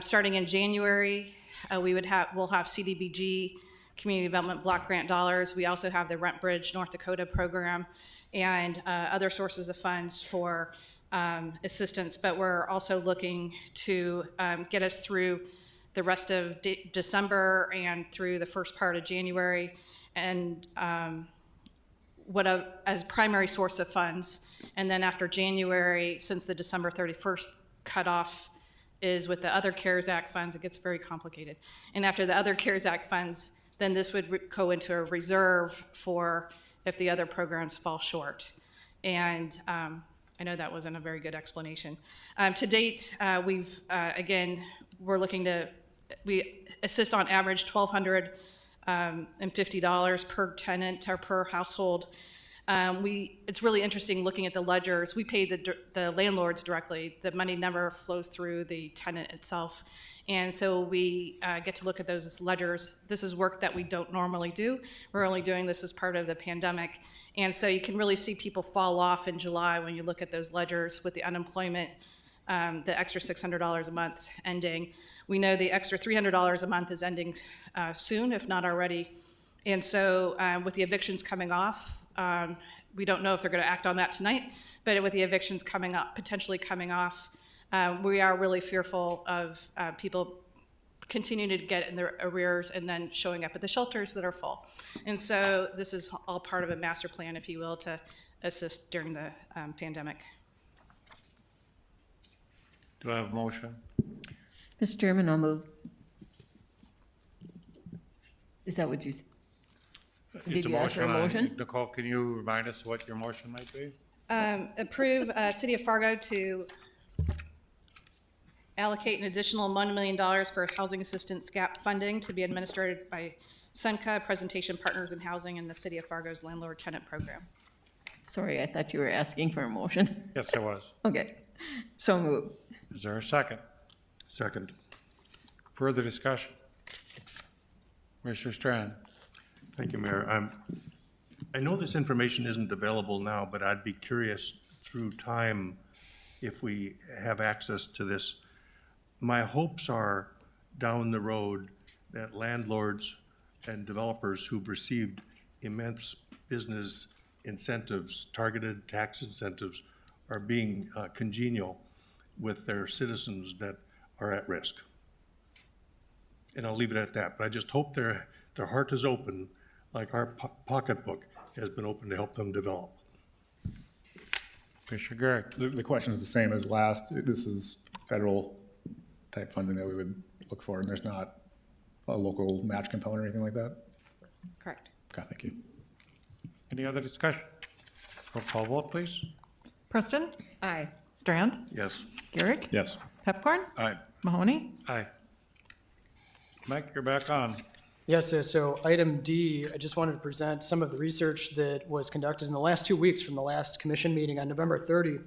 Starting in January, we'll have CDBG, Community Development Block Grant dollars. We also have the Rent Bridge North Dakota program and other sources of funds for assistance, but we're also looking to get us through the rest of December and through the first part of January, and as primary source of funds. And then after January, since the December 31st cutoff is with the other CARES Act funds, it gets very complicated. And after the other CARES Act funds, then this would go into a reserve for if the other programs fall short. And I know that wasn't a very good explanation. To date, we're looking to, we assist on average $1,250 per tenant or per household. It's really interesting looking at the ledgers. We pay the landlords directly. The money never flows through the tenant itself. And so we get to look at those ledgers. This is work that we don't normally do. We're only doing this as part of the pandemic. And so you can really see people fall off in July when you look at those ledgers with the unemployment, the extra $600 a month ending. We know the extra $300 a month is ending soon, if not already. And so with the evictions coming off, we don't know if they're going to act on that tonight, but with the evictions coming up, potentially coming off, we are really fearful of people continuing to get in their arrears and then showing up at the shelters that are full. And so this is all part of a master plan, if you will, to assist during the pandemic. Do I have a motion? Mr. Chairman, I'll move. Is that what you said? Did you ask for a motion? Nicole, can you remind us what your motion might be? Approve City of Fargo to allocate an additional $1 million for housing assistance gap funding to be administered by SENCA, Presentation Partners in Housing, and the City of Fargo's landlord tenant program. Sorry, I thought you were asking for a motion. Yes, I was. Okay, so moved. Is there a second? Second. Further discussion? Commissioner Strand. Thank you, Mayor. I know this information isn't available now, but I'd be curious through time if we have access to this. My hopes are down the road that landlords and developers who've received immense business incentives, targeted tax incentives, are being congenial with their citizens that are at risk. And I'll leave it at that, but I just hope their heart is open, like our pocketbook has been open to help them develop. Commissioner Garrick. The question is the same as last. This is federal type funding that we would look for, and there's not a local match component or anything like that? Correct. Okay, thank you. Any other discussion? Roll call vote, please. Preston, Aye. Strand, Yes. Garrick, Yes. Pepcorn, Aye. Mahoney. Aye. Mike, you're back on. Yes, so item D, I just wanted to present some of the research that was conducted in the last 2 weeks from the last commission meeting on November 30.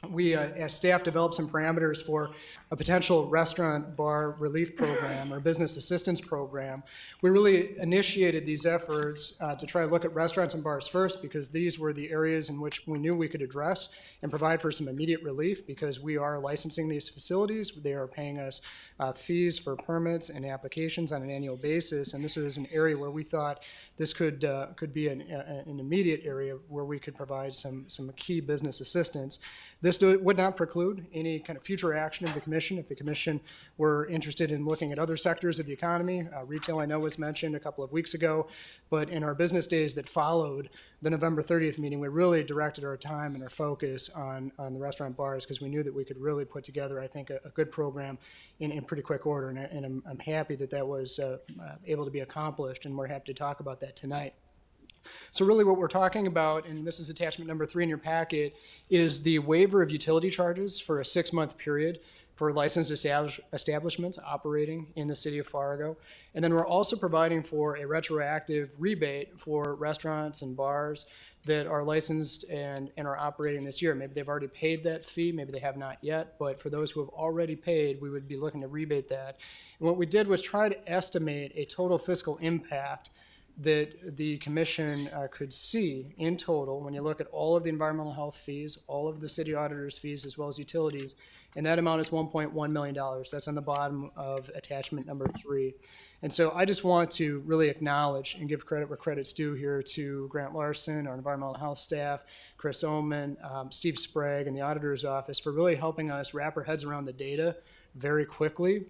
We, as staff, developed some parameters for a potential restaurant bar relief program or business assistance program. We really initiated these efforts to try to look at restaurants and bars first, because these were the areas in which we knew we could address and provide for some immediate relief, because we are licensing these facilities. They are paying us fees for permits and applications on an annual basis, and this was an area where we thought this could be an immediate area where we could provide some key business assistance. This would not preclude any kind of future action of the commission if the commission were interested in looking at other sectors of the economy. Retail, I know, was mentioned a couple of weeks ago, but in our business days that followed the November 30th meeting, we really directed our time and our focus on the restaurant bars because we knew that we could really put together, I think, a good program in pretty quick order. And I'm happy that that was able to be accomplished, and we're happy to talk about that tonight. So really what we're talking about, and this is attachment number 3 in your packet, is the waiver of utility charges for a 6-month period for licensed establishments operating in the city of Fargo. And then we're also providing for a retroactive rebate for restaurants and bars that are licensed and are operating this year. Maybe they've already paid that fee, maybe they have not yet, but for those who have already paid, we would be looking to rebate that. And what we did was try to estimate a total fiscal impact that the commission could see in total when you look at all of the environmental health fees, all of the city auditor's fees, as well as utilities, and that amount is $1.1 million. That's on the bottom of attachment number 3. And so I just want to really acknowledge and give credit where credit's due here to Grant Larson, our environmental health staff, Chris Oman, Steve Sprague, and the auditor's office for really helping us wrap our heads around the data very quickly.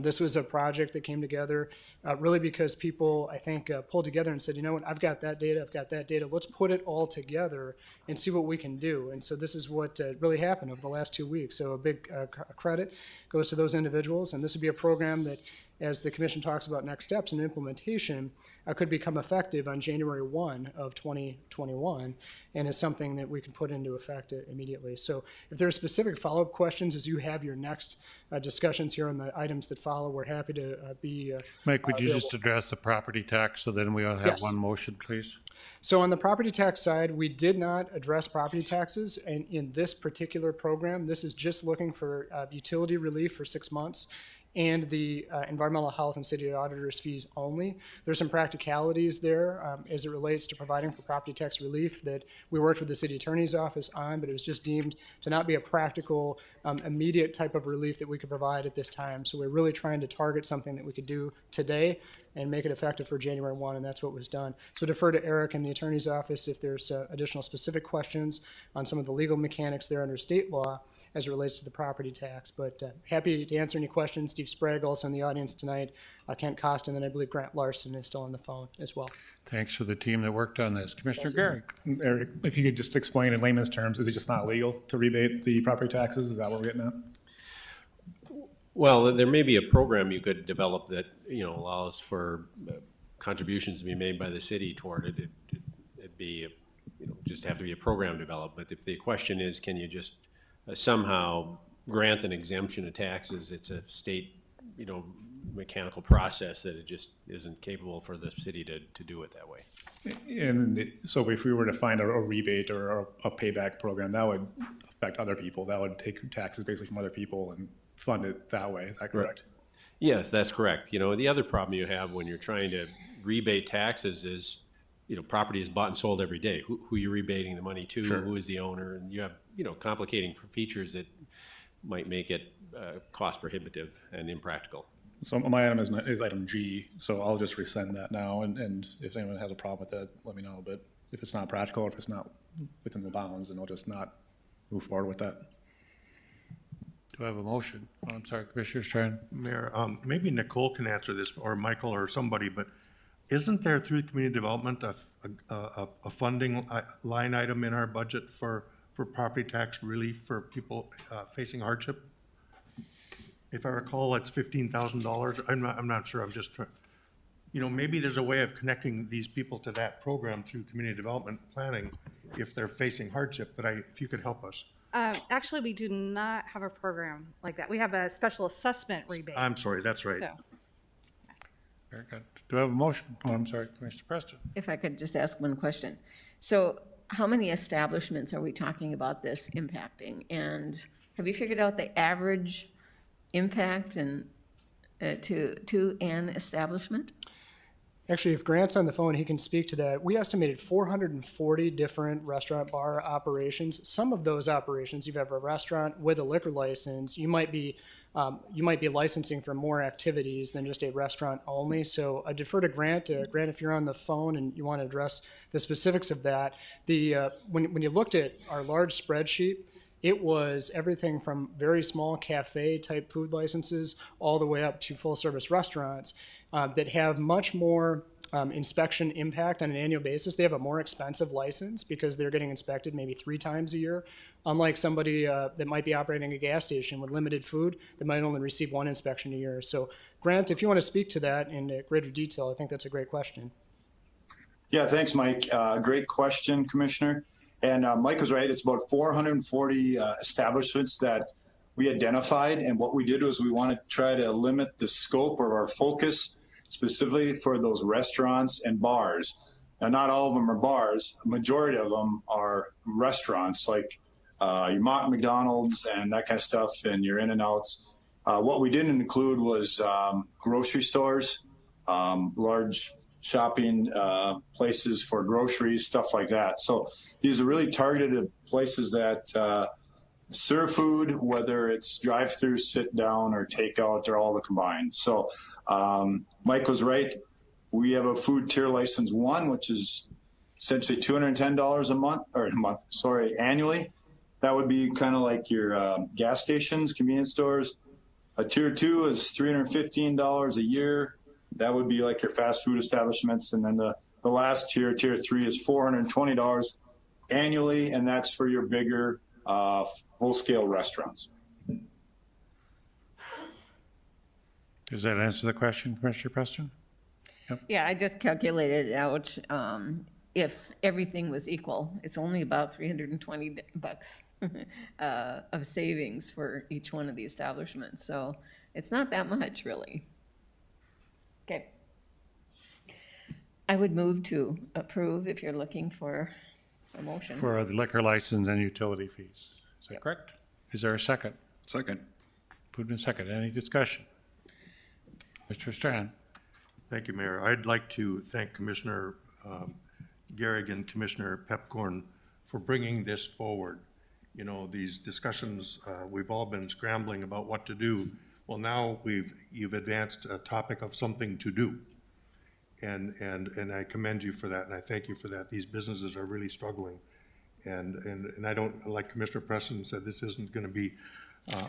This was a project that came together really because people, I think, pulled together and said, you know what, I've got that data, let's put it all together and see what we can do. And so this is what really happened over the last 2 weeks. So a big credit goes to those individuals, and this would be a program that, as the commission talks about next steps and implementation, could become effective on January 1 of 2021, and is something that we can put into effect immediately. So if there are specific follow-up questions as you have your next discussions here on the items that follow, we're happy to be Mike, would you available. just address the property tax so then we all have Yes. one motion, please? So on the property tax side, we did not address property taxes in this particular program. This is just looking for utility relief for 6 months and the environmental health and city auditor's fees only. There's some practicalities there as it relates to providing for property tax relief that we worked with the city attorney's office on, but it was just deemed to not be a practical, immediate type of relief that we could provide at this time. So we're really trying to target something that we could do today and make it effective for January 1, and that's what was done. So defer to Eric in the attorney's office if there's additional specific questions on some of the legal mechanics there under state law as it relates to the property tax. But happy to answer any questions. Steve Sprague also in the audience tonight, Kent Costa, and then I believe Grant Larson is still on the phone as well. Thanks for the team that worked on this. Commissioner Garrick. Eric, if you could just explain in layman's terms, is it just not legal to rebate the property taxes? Is that what we're getting at? Well, there may be a program you could develop that, allows for contributions to be made by the city toward it. It'd be, just have to be a program developed. But if the question is, can you just somehow grant an exemption of taxes, it's a state, mechanical process that it just isn't capable for the city to do it that way. And so if we were to find a rebate or a payback program, that would affect other people. That would take taxes basically from other people and fund it that way. Is that correct? Yes, that's correct. The other problem you have when you're trying to rebate taxes is, property is bought and sold every day. Who are you rebating the money to? Sure. Who is the owner? And you have, complicating features that might make it cost prohibitive and impractical. So my item is item G, so I'll just resend that now, and if anyone has a problem with that, let me know. But if it's not practical, or if it's not within the bounds, then I'll just not move forward with that. Do I have a motion? Oh, I'm sorry, Commissioner Strand. Mayor, maybe Nicole can answer this, or Michael or somebody, but isn't there through community development a funding line item in our budget for property tax relief for people facing hardship? If I recall, it's $15,000. I'm not sure. I'm just trying. Maybe there's a way of connecting these people to that program through community development planning if they're facing hardship. But if you could help us. Actually, we do not have a program like that. We have a special assessment rebate. I'm sorry. That's right. So, Very good. Do I have a motion? Oh, I'm sorry, Commissioner Preston. If I could just ask one question. So how many establishments are we talking about this impacting? And have you figured out the average impact and to an establishment? Actually, if Grant's on the phone, he can speak to that. We estimated 440 different restaurant bar operations. Some of those operations, you have a restaurant with a liquor license, you might be licensing for more activities than just a restaurant only. So I defer to Grant. Grant, if you're on the phone and you want to address the specifics of that, when you looked at our large spreadsheet, it was everything from very small cafe type food licenses all the way up to full service restaurants that have much more inspection impact on an annual basis. They have a more expensive license because they're getting inspected maybe 3 times a year, unlike somebody that might be operating a gas station with limited food that might only receive 1 inspection a year. So Grant, if you want to speak to that in greater detail, I think that's a great question. Yeah, thanks, Mike. Great question, Commissioner. And Mike was right. It's about 440 establishments that we identified. And what we did was we wanted to try to limit the scope of our focus specifically for those restaurants and bars. Now, not all of them are bars. A majority of them are restaurants like your mock McDonald's and that kind of stuff and your In-N-Outs. What we didn't include was grocery stores, large shopping places for groceries, stuff like that. So these are really targeted places that serve food, whether it's drive-through, sit down, or takeout, or all the combined. So Mike was right. We have a food tier license 1, which is essentially $210 annually. That would be kind of like your gas stations, convenience stores. A tier 2 is $315 a year. That would be like your fast food establishments. And then the last tier, tier 3, is $420 annually, and that's for your bigger full-scale restaurants. Does that answer the question, Commissioner Preston? Yep. Yeah, I just calculated it out. If everything was equal, it's only about $320 of savings for each one of the establishments. So it's not that much, really. Okay. I would move to approve if you're looking for a motion. For the liquor license and utility fees. Is that correct? Is there a second? Second. Moved and second. Any discussion? Mr. Strand. Thank you, Mayor. I'd like to thank Commissioner Gehrig and Commissioner Pepcorn for bringing this forward. You know, these discussions, we've all been scrambling about what to do. Well, now you've advanced a topic of something to do. And I commend you for that, and I thank you for that. These businesses are really struggling. And I don't, like Commissioner Preston said, this isn't going to be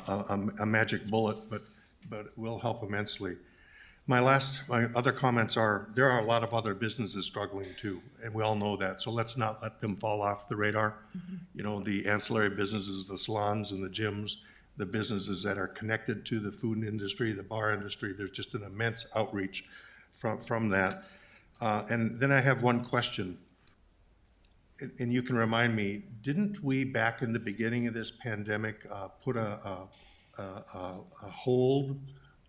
a magic bullet, but it will help immensely. My other comments are, there are a lot of other businesses struggling too, and we all know that, so let's not let them fall off the radar. Mm-hmm. You know, the ancillary businesses, the salons and the gyms, the businesses that are connected to the food industry, the bar industry, there's just an immense outreach from that. And then I have one question, and you can remind me, didn't we back in the beginning of this pandemic put a hold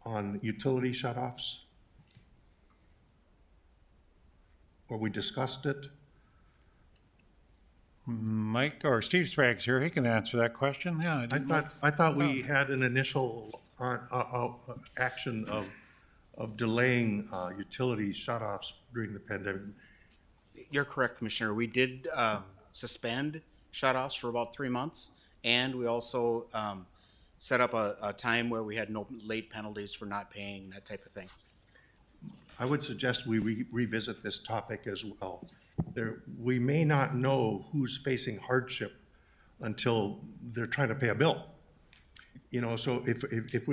on utility shutoffs? Or we discussed it? Mike or Steve Sprague's here. He can answer that question. Yeah, I thought we had an initial action of delaying utility shutoffs during the pandemic. You're correct, Commissioner. We did suspend shutoffs for about 3 months, and we also set up a time where we had no late penalties for not paying, that type of thing. I would suggest we revisit this topic as well. We may not know who's facing hardship until they're trying to pay a bill. You know, so if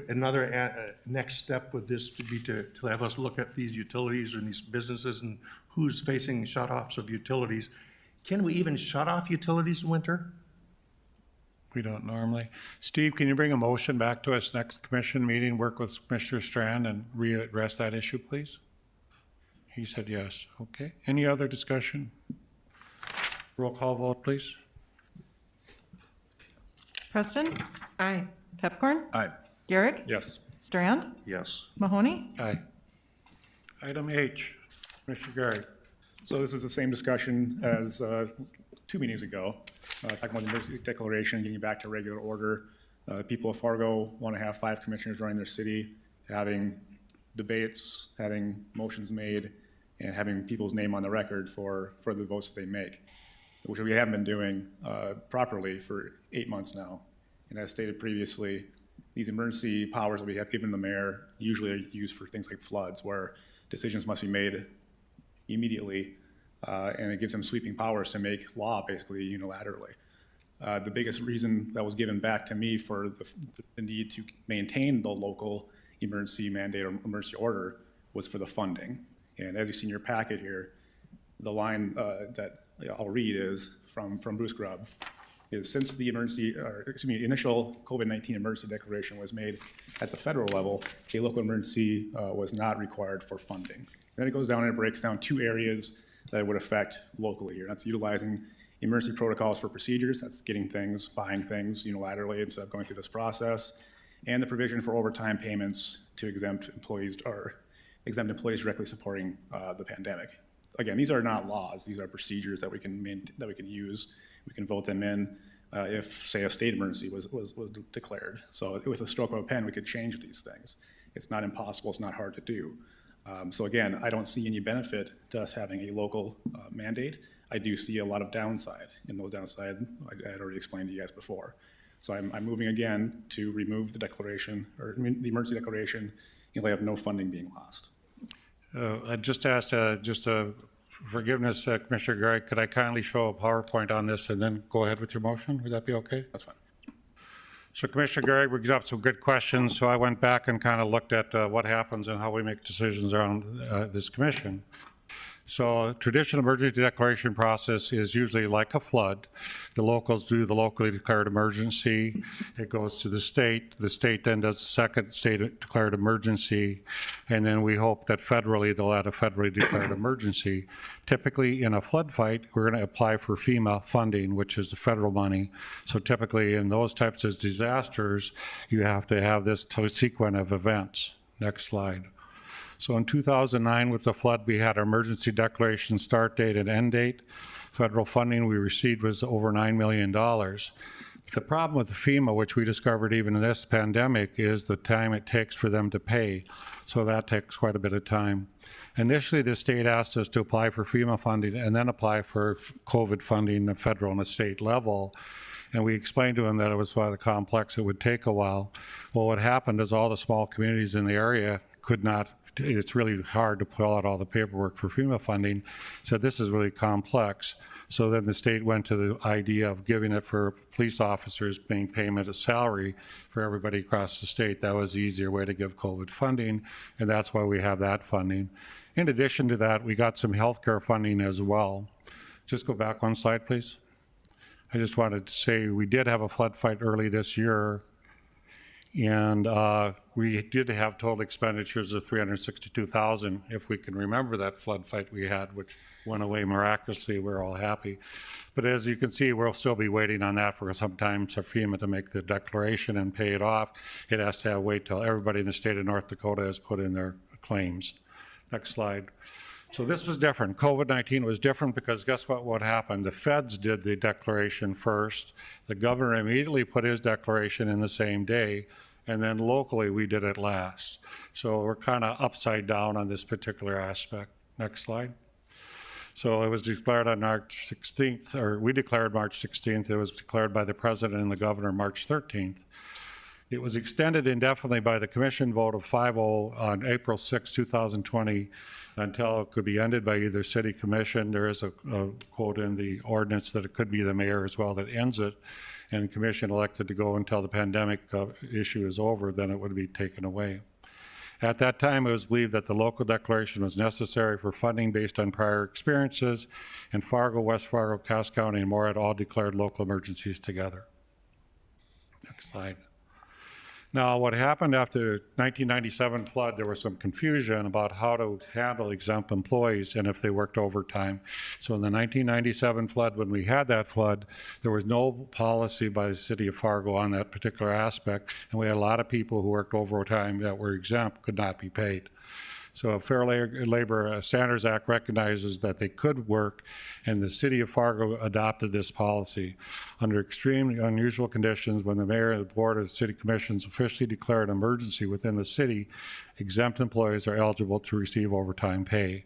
another next step with this would be to have us look at these utilities and these businesses and who's facing shutoffs of utilities. Can we even shut off utilities in winter? We don't normally. Steve, can you bring a motion back to us next commission meeting, work with Commissioner Strand and readdress that issue, please? He said yes. Okay. Any other discussion? Roll call vote, please. Preston? Aye. Pepcorn? Aye. Gehrig? Yes. Strand? Yes. Mahoney? Aye. Item H, Commissioner Gehrig. So this is the same discussion as 2 meetings ago, talking about the emergency declaration, getting back to regular order. People of Fargo want to have 5 commissioners running their city, having debates, having motions made, and having people's name on the record for the votes that they make, which we haven't been doing properly for 8 months now. And as stated previously, these emergency powers that we have given the mayor usually are used for things like floods, where decisions must be made immediately, and it gives them sweeping powers to make law basically unilaterally. The biggest reason that was given back to me for the need to maintain the local emergency mandate or emergency order was for the funding. And as you see in your packet here, the line that I'll read is from Bruce Grubb, is since the initial COVID-19 emergency declaration was made at the federal level, a local emergency was not required for funding. And then it goes down and it breaks down 2 areas that it would affect locally here. That's utilizing emergency protocols for procedures, that's getting things, buying things unilaterally instead of going through this process, and the provision for overtime payments to exempt employees directly supporting the pandemic. Again, these are not laws, these are procedures that we can use. We can vote them in if, say, a state emergency was declared. So with a stroke of a pen, we could change these things. It's not impossible, it's not hard to do. So again, I don't see any benefit to us having a local mandate. I do see a lot of downside, and those downside I had already explained to you guys before. So I'm moving again to remove the declaration, or the emergency declaration, in light of no funding being lost. I just asked, forgiveness, Commissioner Gregg, could I kindly show a PowerPoint on this and then go ahead with your motion? Would that be okay? That's fine. So Commissioner Gregg brings up some good questions, so I went back and kind of looked at what happens and how we make decisions around this commission. So traditional emergency declaration process is usually like a flood. The locals do the locally declared emergency. It goes to the state. The state then does the second state declared emergency. And then we hope that federally they'll add a federally declared emergency. Typically in a flood fight, we're going to apply for FEMA funding, which is the federal money. So typically in those types of disasters, you have to have this sequence of events. Next slide. So in 2009 with the flood, we had our emergency declaration start date and end date. Federal funding we received was over $9 million. The problem with the FEMA, which we discovered even in this pandemic, is the time it takes for them to pay. So that takes quite a bit of time. Initially, the state asked us to apply for FEMA funding and then apply for COVID funding at federal and the state level. And we explained to them that it was rather complex, it would take a while. Well, what happened is all the small communities in the area could not, it's really hard to pull out all the paperwork for FEMA funding. So this is really complex. So then the state went to the idea of giving it for police officers being payment of salary for everybody across the state. That was the easier way to give COVID funding, and that's why we have that funding. In addition to that, we got some healthcare funding as well. Just go back one slide, please. I just wanted to say we did have a flood fight early this year, and we did have total expenditures of $362,000, if we can remember that flood fight we had, which went away miraculously. We're all happy. But as you can see, we'll still be waiting on that for some time for FEMA to make the declaration and pay it off. It has to wait till everybody in the state of North Dakota has put in their claims. Next slide. So this was different. COVID-19 was different because guess what happened? The feds did the declaration first. The governor immediately put his declaration in the same day, and then locally we did it last. So we're kind of upside down on this particular aspect. Next slide. So it was declared on March 16th, or we declared March 16th. It was declared by the president and the governor March 13th. It was extended indefinitely by the commission vote of 5-0 on April 6, 2020, until it could be ended by either city commission. There is a quote in the ordinance that it could be the mayor as well that ends it, and commission elected to go until the pandemic issue is over, then it would be taken away. At that time, it was believed that the local declaration was necessary for funding based on prior experiences, and Fargo, West Fargo, Cass County, and more had all declared local emergencies together. Next slide. Now, what happened after the 1997 flood, there was some confusion about how to handle exempt employees and if they worked overtime. So in the 1997 flood, when we had that flood, there was no policy by the city of Fargo on that particular aspect, and we had a lot of people who worked overtime that were exempt, could not be paid. So a Fair Labor Standards Act recognizes that they could work, and the city of Fargo adopted this policy. Under extremely unusual conditions, when the mayor and the board of the city commissions officially declare an emergency within the city, exempt employees are eligible to receive overtime pay.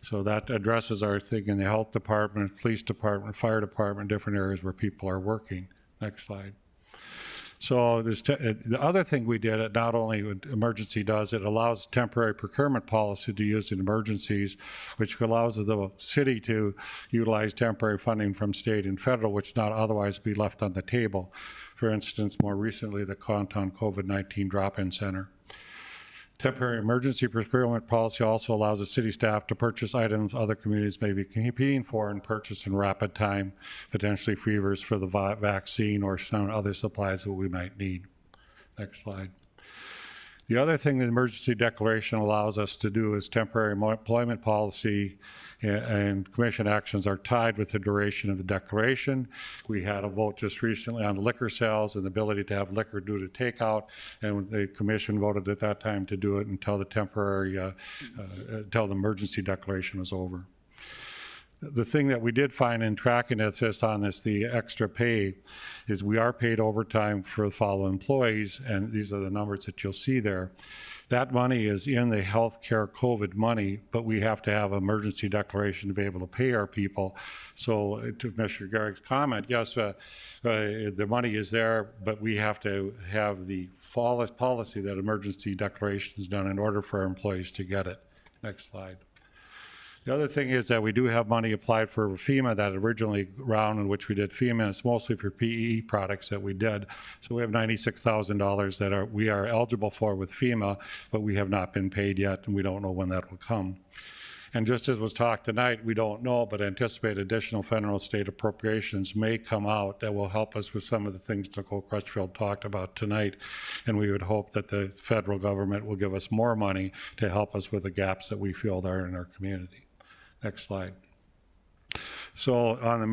So that addresses our thing in the health department, police department, fire department, different areas where people are working. Next slide. So the other thing we did, it not only emergency does, it allows temporary procurement policy to use in emergencies, which allows the city to utilize temporary funding from state and federal, which not otherwise be left on the table. For instance, more recently, the Conton COVID-19 drop-in center. Temporary emergency procurement policy also allows the city staff to purchase items other communities may be competing for and purchase in rapid time, potentially fevers for the vaccine or some other supplies that we might need. Next slide. The other thing the emergency declaration allows us to do is temporary employment policy and commission actions are tied with the duration of the declaration. We had a vote just recently on liquor sales and the ability to have liquor due to takeout, and the commission voted at that time to do it until the until the emergency declaration was over. The thing that we did find in tracking the extra pay, is we are paid overtime for the following employees, and these are the numbers that you'll see there. That money is in the healthcare COVID money, but we have to have an emergency declaration to be able to pay our people. So to Mr. Garrick's comment, yes, the money is there, but we have to have the policy that emergency declaration is done in order for our employees to get it. Next slide. The other thing is that we do have money applied for FEMA, that originally round in which we did FEMA, and it's mostly for PEE products that we did. So we have $96,000 that we are eligible for with FEMA, but we have not been paid yet, and we don't know when that will come. And just as was talked tonight, we don't know, but anticipate additional federal and state appropriations may come out that will help us with some of the things Nicole Crutchfield talked about tonight. And we would hope that the federal government will give us more money to help us with the gaps that we feel there in our community. Next slide. So on the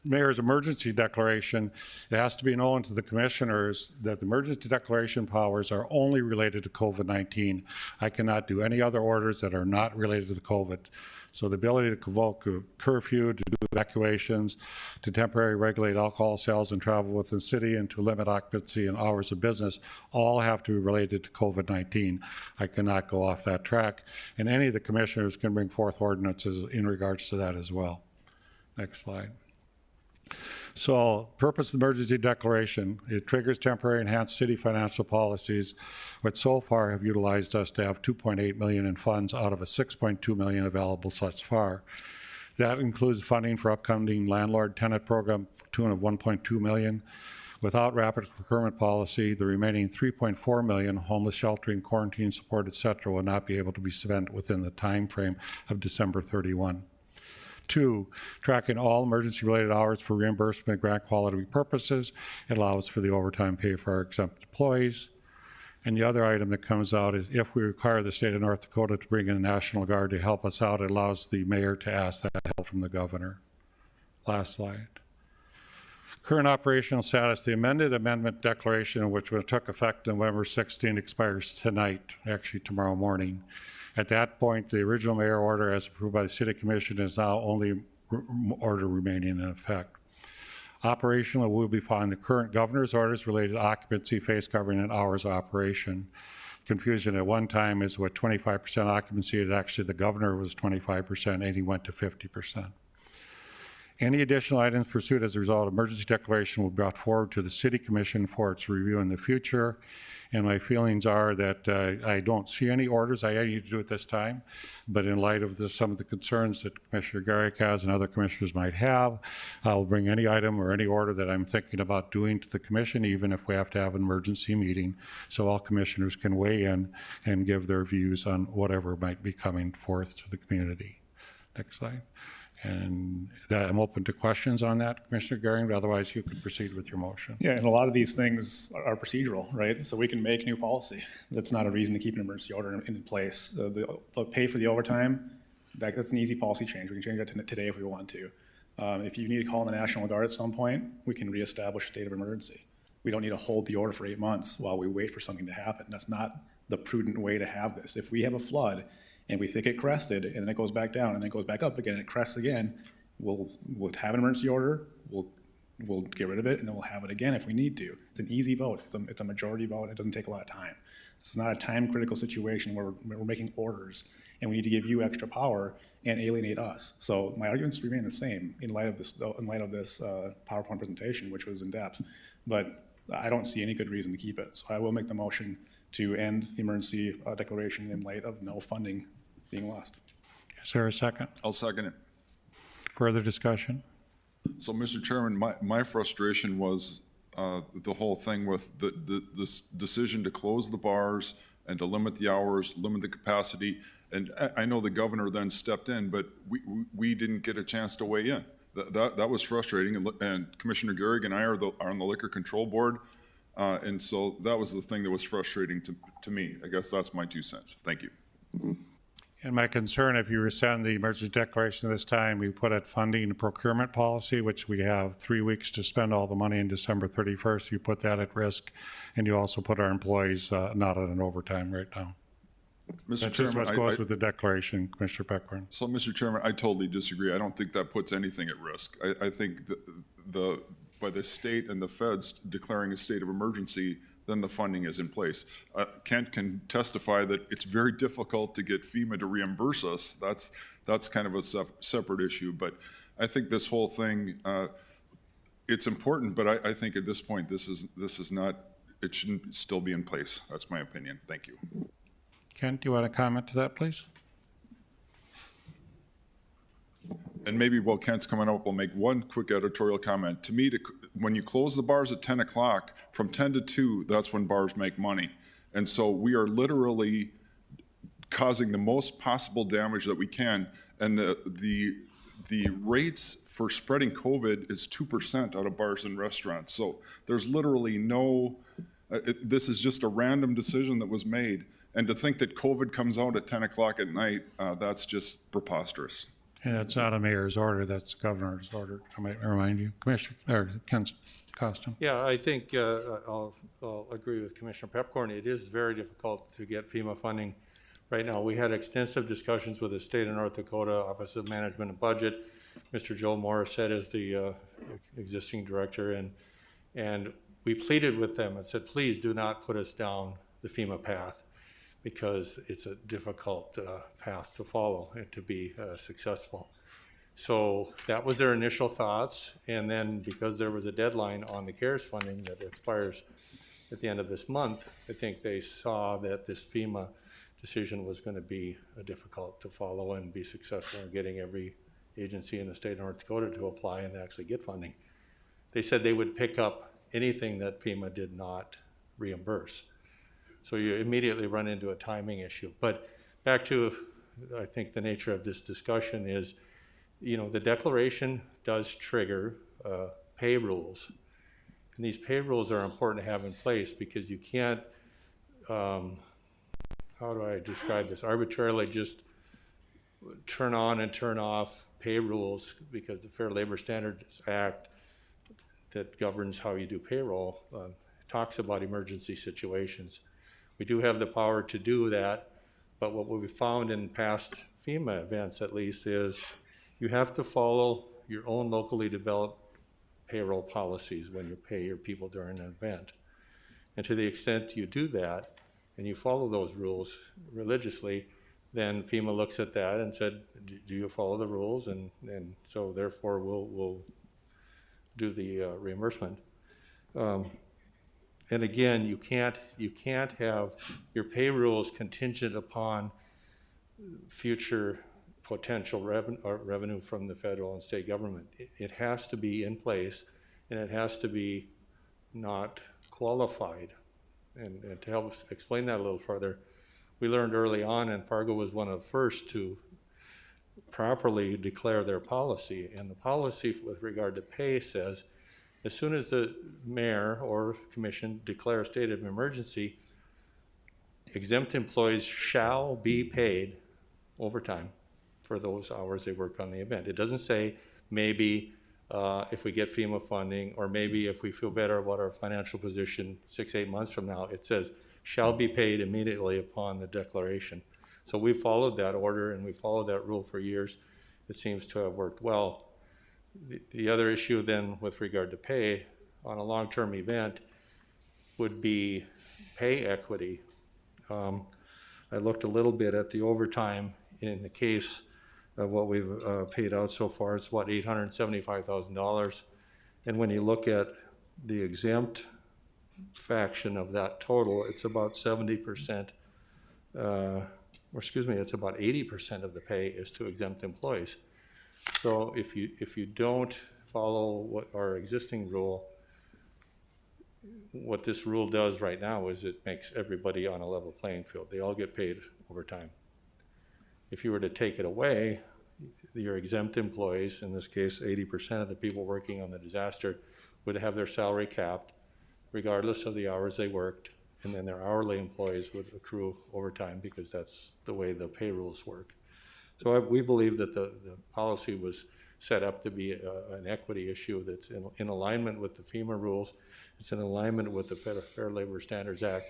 mayor's emergency declaration, it has to be known to the commissioners that the emergency declaration powers are only related to COVID-19. I cannot do any other orders that are not related to COVID. So the ability to convoke a curfew, to do evacuations, to temporarily regulate alcohol sales and travel within the city, and to limit occupancy and hours of business, all have to be related to COVID-19. I cannot go off that track. And any of the commissioners can bring forth ordinances in regards to that as well. Next slide. So, purpose of the emergency declaration, it triggers temporary enhanced city financial policies, which so far have utilized us to have $2.8 million in funds out of a $6.2 million available thus far. That includes funding for upcoming landlord-tenant program to the tune of $1.2 million. Without rapid procurement policy, the remaining $3.4 million, homeless sheltering, quarantine support, et cetera, will not be able to be spent within the time frame of December 31. 2, tracking all emergency-related hours for reimbursement and grant quality purposes. It allows for the overtime pay for our exempt employees. And the other item that comes out is if we require the state of North Dakota to bring in the National Guard to help us out, it allows the mayor to ask that help from the governor. Last slide. Current operational status, the amended amendment declaration, which took effect November 16, expires tonight, actually tomorrow morning. At that point, the original mayor order as approved by the City Commission is now only order remaining in effect. Operationally, we'll be following the current governor's orders related to occupancy, face covering, and hours of operation. Confusion at one time is what 25% occupancy, and actually the governor was 25% and he went to 50%. Any additional items pursued as a result of emergency declaration will be brought forward to the City Commission for its review in the future. And my feelings are that I don't see any orders I need to do at this time, but in light of some of the concerns that Commissioner Garrick has and other commissioners might have, I'll bring any item or any order that I'm thinking about doing to the commission, even if we have to have an emergency meeting, so all commissioners can weigh in and give their views on whatever might be coming forth to the community. Next slide. And I'm open to questions on that, Commissioner Goering, but otherwise you can proceed with your motion. Yeah, and a lot of these things are procedural, right? So we can make new policy. That's not a reason to keep an emergency order in place. The pay for the overtime, that's an easy policy change. We can change that today if we want to. If you need to call in the National Guard at some point, we can reestablish a state of emergency. We don't need to hold the order for 8 months while we wait for something to happen. That's not the prudent way to have this. If we have a flood, and we think it crested, and then it goes back down, and then it goes back up again, and it crests again, we'll have an emergency order, we'll get rid of it, and then we'll have it again if we need to. It's an easy vote. It's a majority vote. It doesn't take a lot of time. This is not a time-critical situation where we're making orders, and we need to give you extra power and alienate us. So my arguments remain the same in light of this PowerPoint presentation, which was in depth. But I don't see any good reason to keep it. So I will make the motion to end the emergency declaration in light of no funding being lost. Is there a second? I'll second it. Further discussion? So, Mr. Chairman, my frustration was the whole thing with this decision to close the bars and to limit the hours, limit the capacity. And I know the governor then stepped in, but we didn't get a chance to weigh in. That was frustrating. And Commissioner Gehrig and I are on the Liquor Control Board. And so that was the thing that was frustrating to me. I guess that's my 2 cents. Thank you. And my concern, if you rescind the emergency declaration this time, we put at funding and procurement policy, which we have 3 weeks to spend all the money in December 31st. You put that at risk, and you also put our employees not on an overtime right now. Mr. That's Chairman, what goes with the declaration, Commissioner Beckborn. So, Mr. Chairman, I totally disagree. I don't think that puts anything at risk. I think by the state and the feds declaring a state of emergency, then the funding is in place. Kent can testify that it's very difficult to get FEMA to reimburse us. That's kind of a separate issue. But I think this whole thing, it's important. But I think at this point, this is not. It shouldn't still be in place. That's my opinion. Thank you. Kent, do you want to comment to that, please? And maybe while Kent's coming up, we'll make one quick editorial comment. To me, when you close the bars at 10 o'clock, from 10 to 2, that's when bars make money. And so we are literally causing the most possible damage that we can. And the rates for spreading COVID is 2% out of bars and restaurants. So there's literally no, this is just a random decision that was made. And to think that COVID comes out at 10 o'clock at night, that's just preposterous. And that's not a mayor's order, that's the governor's order, I might remind you. Commissioner, or Kent Costin. Yeah, I think I'll agree with Commissioner Pepcorn. It is very difficult to get FEMA funding right now. We had extensive discussions with the state of North Dakota Office of Management and Budget. Mr. Joe Morissette is the existing director, and we pleaded with them and said, please do not put us down the FEMA path, because it's a difficult path to follow and to be successful. So that was their initial thoughts, and then because there was a deadline on the CARES funding that expires at the end of this month, I think they saw that this FEMA decision was going to be difficult to follow and be successful in getting every agency in the state of North Dakota to apply and actually get funding. They said they would pick up anything that FEMA did not reimburse. So you immediately run into a timing issue. But back to, I think, the nature of this discussion is, you know, the declaration does trigger pay rules. And these pay rules are important to have in place because you can't, how do I describe this, arbitrarily just turn on and turn off pay rules, because the Fair Labor Standards Act that governs how you do payroll talks about emergency situations. We do have the power to do that, but what we've found in past FEMA events, at least, is you have to follow your own locally developed payroll policies when you pay your people during an event. And to the extent you do that, and you follow those rules religiously, then FEMA looks at that and said, do you follow the rules? And so therefore we'll do the reimbursement. And again, you can't have your pay rules contingent upon future potential revenue from the federal and state government. It has to be in place, and it has to be not qualified. And to help explain that a little further, we learned early on, and Fargo was one of the first to properly declare their policy. And the policy with regard to pay says, as soon as the mayor or commission declares state of emergency, exempt employees shall be paid overtime for those hours they work on the event. It doesn't say maybe if we get FEMA funding, or maybe if we feel better about our financial position 6-8 months from now. It says shall be paid immediately upon the declaration. So we followed that order, and we followed that rule for years. It seems to have worked well. The other issue then with regard to pay on a long-term event would be pay equity. I looked a little bit at the overtime in the case of what we've paid out so far. It's what, $875,000. And when you look at the exempt faction of that total. It's about 70%, or excuse me, it's about 80% of the pay is to exempt employees. So if you don't follow what our existing rule, what this rule does right now is it makes everybody on a level playing field. They all get paid overtime. If you were to take it away, your exempt employees, in this case 80% of the people working on the disaster, would have their salary capped regardless of the hours they worked, and then their hourly employees would accrue overtime because that's the way the pay rules work. So we believe that the policy was set up to be an equity issue that's in alignment with the FEMA rules. It's in alignment with the Fair Labor Standards Act,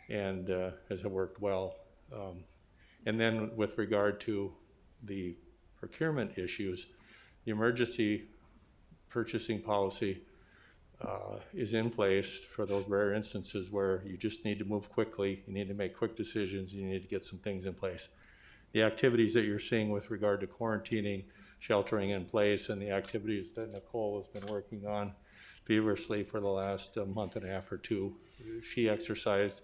and has worked well. And then with regard to the procurement issues, the emergency purchasing policy is in place for those rare instances where you just need to move quickly, you need to make quick decisions, you need to get some things in place. The activities that you're seeing with regard to quarantining, sheltering in place, and the activities that Nicole has been working on feverishly for the last month and a half or two, she exercised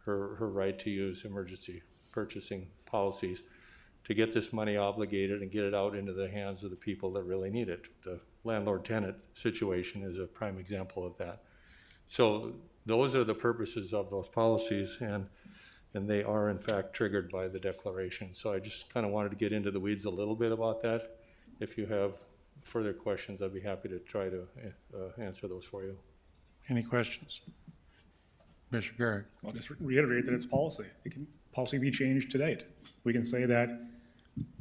her right to use emergency purchasing policies to get this money obligated and get it out into the hands of the people that really need it. The landlord-tenant situation is a prime example of that. So those are the purposes of those policies, and they are in fact triggered by the declaration. So I just kind of wanted to get into the weeds a little bit about that. If you have further questions, I'd be happy to try to answer those for you. Any questions? Mr. Garrett. I'll just reiterate that it's policy. Policy can be changed today. We can say that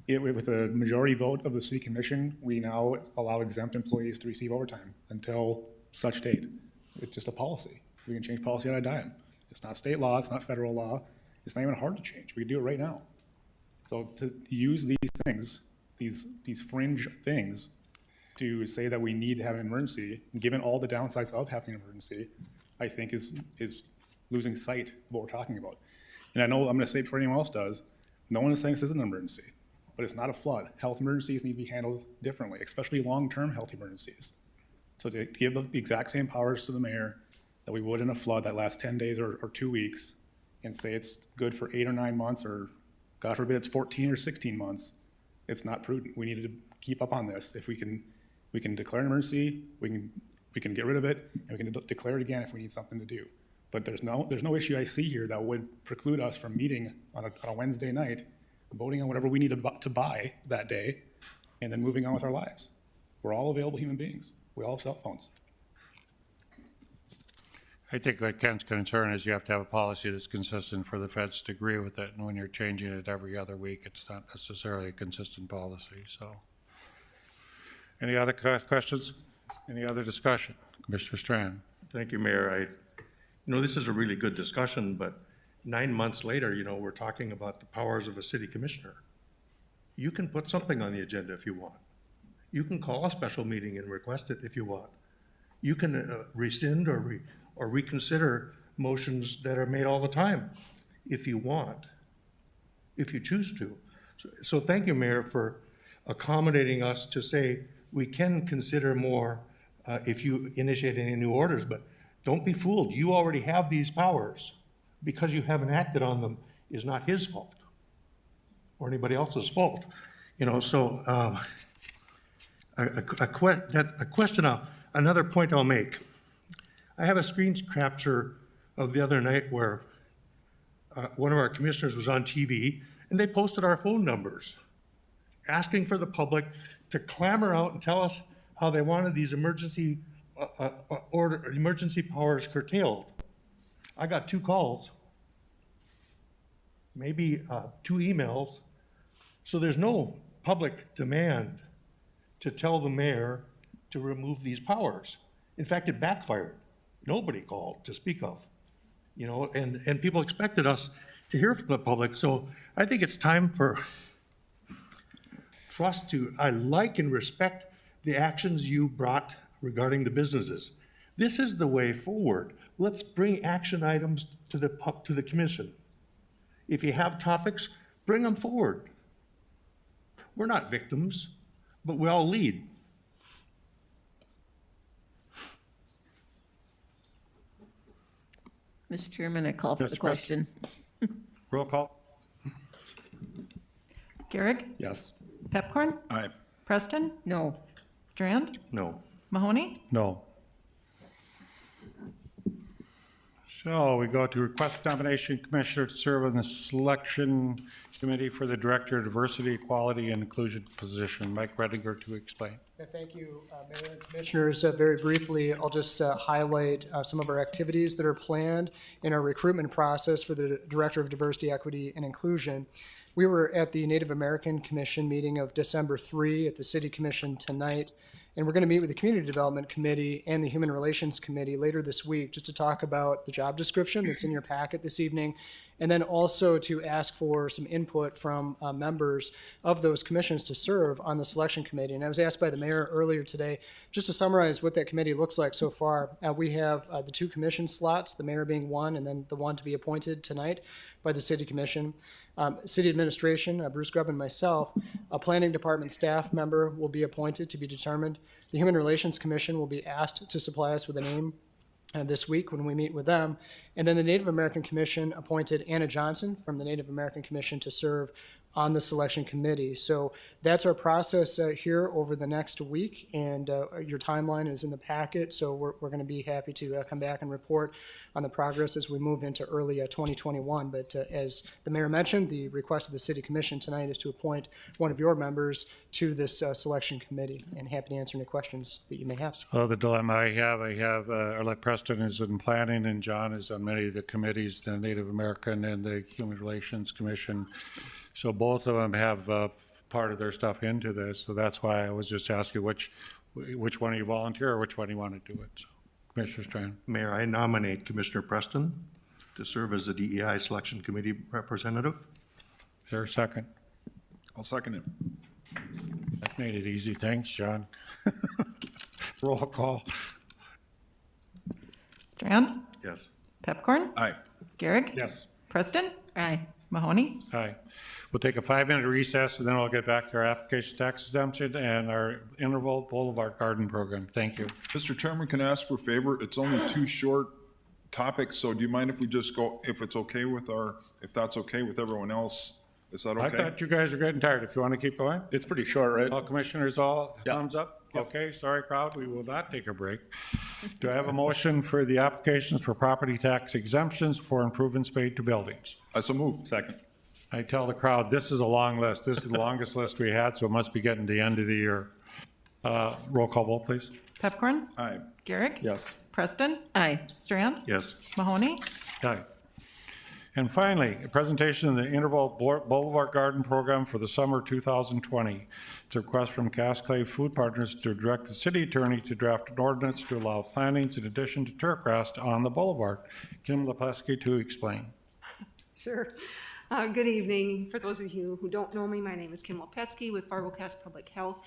with a majority vote of the city commission, we now allow exempt employees to receive overtime until such date. It's just a policy. We can change policy on a dime. It's not state law, it's not federal law. It's not even hard to change. We can do it right now. So to use these things, these fringe things, to say that we need to have an emergency, given all the downsides of having an emergency, I think is losing sight of what we're talking about. And I know I'm going to say it before anyone else does, no one is saying this isn't an emergency, but it's not a flood. Health emergencies need to be handled differently, especially long-term health emergencies. So to give the exact same powers to the mayor that we would in a flood that lasts 10 days or 2 weeks, and say it's good for 8 or 9 months, or God forbid it's 14 or 16 months, it's not prudent. We need to keep up on this. If we can declare an emergency, we can get rid of it, and we can declare it again if we need something to do. But there's no issue I see here that would preclude us from meeting on a Wednesday night, voting on whatever we need to buy that day, and then moving on with our lives. We're all available human beings. We all have cell phones. I think what Ken's concern is you have to have a policy that's consistent for the feds to agree with it, and when you're changing it every other week, it's not necessarily a consistent policy, so. Any other questions? Any other discussion? Commissioner Strand. Thank you, Mayor. This is a really good discussion, but 9 months later, we're talking about the powers of a city commissioner. You can put something on the agenda if you want. You can call a special meeting and request it if you want. You can rescind or reconsider motions that are made all the time if you want, if you choose to. So thank you, Mayor, for accommodating us to say we can consider more if you initiate any new orders, but don't be fooled. You already have these powers. Because you haven't acted on them is not his fault or anybody else's fault. So a question, another point I'll make. I have a screen capture of the other night where one of our commissioners was on TV and they posted our phone numbers, asking for the public to clamor out and tell us how they wanted these emergency powers curtailed. I got 2 calls, maybe 2 emails. So there's no public demand to tell the mayor to remove these powers. In fact, it backfired. Nobody called to speak of, and people expected us to hear from the public. So I think it's time for us I like and respect the actions you brought regarding the businesses. This is the way forward. Let's bring action items to the commission. If you have topics, bring them forward. We're not victims, but we all lead. Mr. Chairman, I call for the Mr. question. Roll call. Garrick? Yes. Pepcorn? Aye. Preston? No. Strand? No. Mahoney? No. So we go to request nomination commissioner to serve on the selection committee for the Director of Diversity, Equality, and Inclusion position. Mike Redinger to explain. Yeah, thank you, Mayor and Commissioners. Very briefly, I'll just highlight some of our activities that are planned in our recruitment process for the Director of Diversity, Equity, and Inclusion. We were at the Native American Commission meeting of December 3 at the City Commission tonight, and we're going to meet with the Community Development Committee and the Human Relations Committee later this week just to talk about the job description that's in your packet this evening, and then also to ask for some input from members of those commissions to serve on the selection committee. And I was asked by the mayor earlier today just to summarize what that committee looks like so far. We have the 2 commission slots, the mayor being one, and then the one to be appointed tonight by the City Commission. City Administration, Bruce Grubb and myself, a Planning Department staff member will be appointed to be determined. The Human Relations Commission will be asked to supply us with a name this week when we meet with them. And then the Native American Commission appointed Anna Johnson from the Native American Commission to serve on the selection committee. So that's our process here over the next week, and your timeline is in the packet, so we're going to be happy to come back and report on the progress as we move into early 2021. But as the mayor mentioned, the request of the City Commission tonight is to appoint one of your members to this selection committee, and happy to answer any questions that you may have. So the dilemma I have Arlette Preston is in planning and John is on many of the committees, the Native American and the Human Relations Commission. So both of them have part of their stuff into this. So that's why I was just asking which one you volunteer or which one you want to do it. So, Commissioner Strand. Mayor, I nominate Commissioner Preston to serve as the DEI Selection Committee representative. Is there a second? I'll second it. That made it easy. Thanks, John. Roll call. Strand? Yes. Pepcorn? Aye. Garrick? Yes. Preston? Aye. Mahoney? Aye. We'll take a 5-minute recess and then we'll get back to our application tax exemption and our interval Boulevard Garden program. Thank you. Mr. Chairman, can I ask for a favor? It's only 2 short topics, so do you mind if we just go, if that's okay with everyone else? Is that okay? I thought you guys are getting tired. If you want to keep going. It's pretty short, right? All commissioners, thumbs up? Okay, sorry, crowd, we will not take a break. Do I have a motion for the applications for property tax exemptions for improvements made to buildings? I so move. Second. I tell the crowd, this is a long list. This is the longest list we had, so it must be getting to the end of the year. Roll call vote, please. Pepcorn? Aye. Garrick? Yes. Preston? Aye. Strand? Yes. Mahoney? Aye. And finally, a presentation of the Interval Boulevard Garden Program for the summer 2020. It's a request from Cascade Food Partners to direct the city attorney to draft an ordinance to allow plantings in addition to turfgrass on the boulevard. Kim Lepeski to explain. Sure. Good evening. For those of you who don't know me, my name is Kim Lepeski with Fargo Cass Public Health,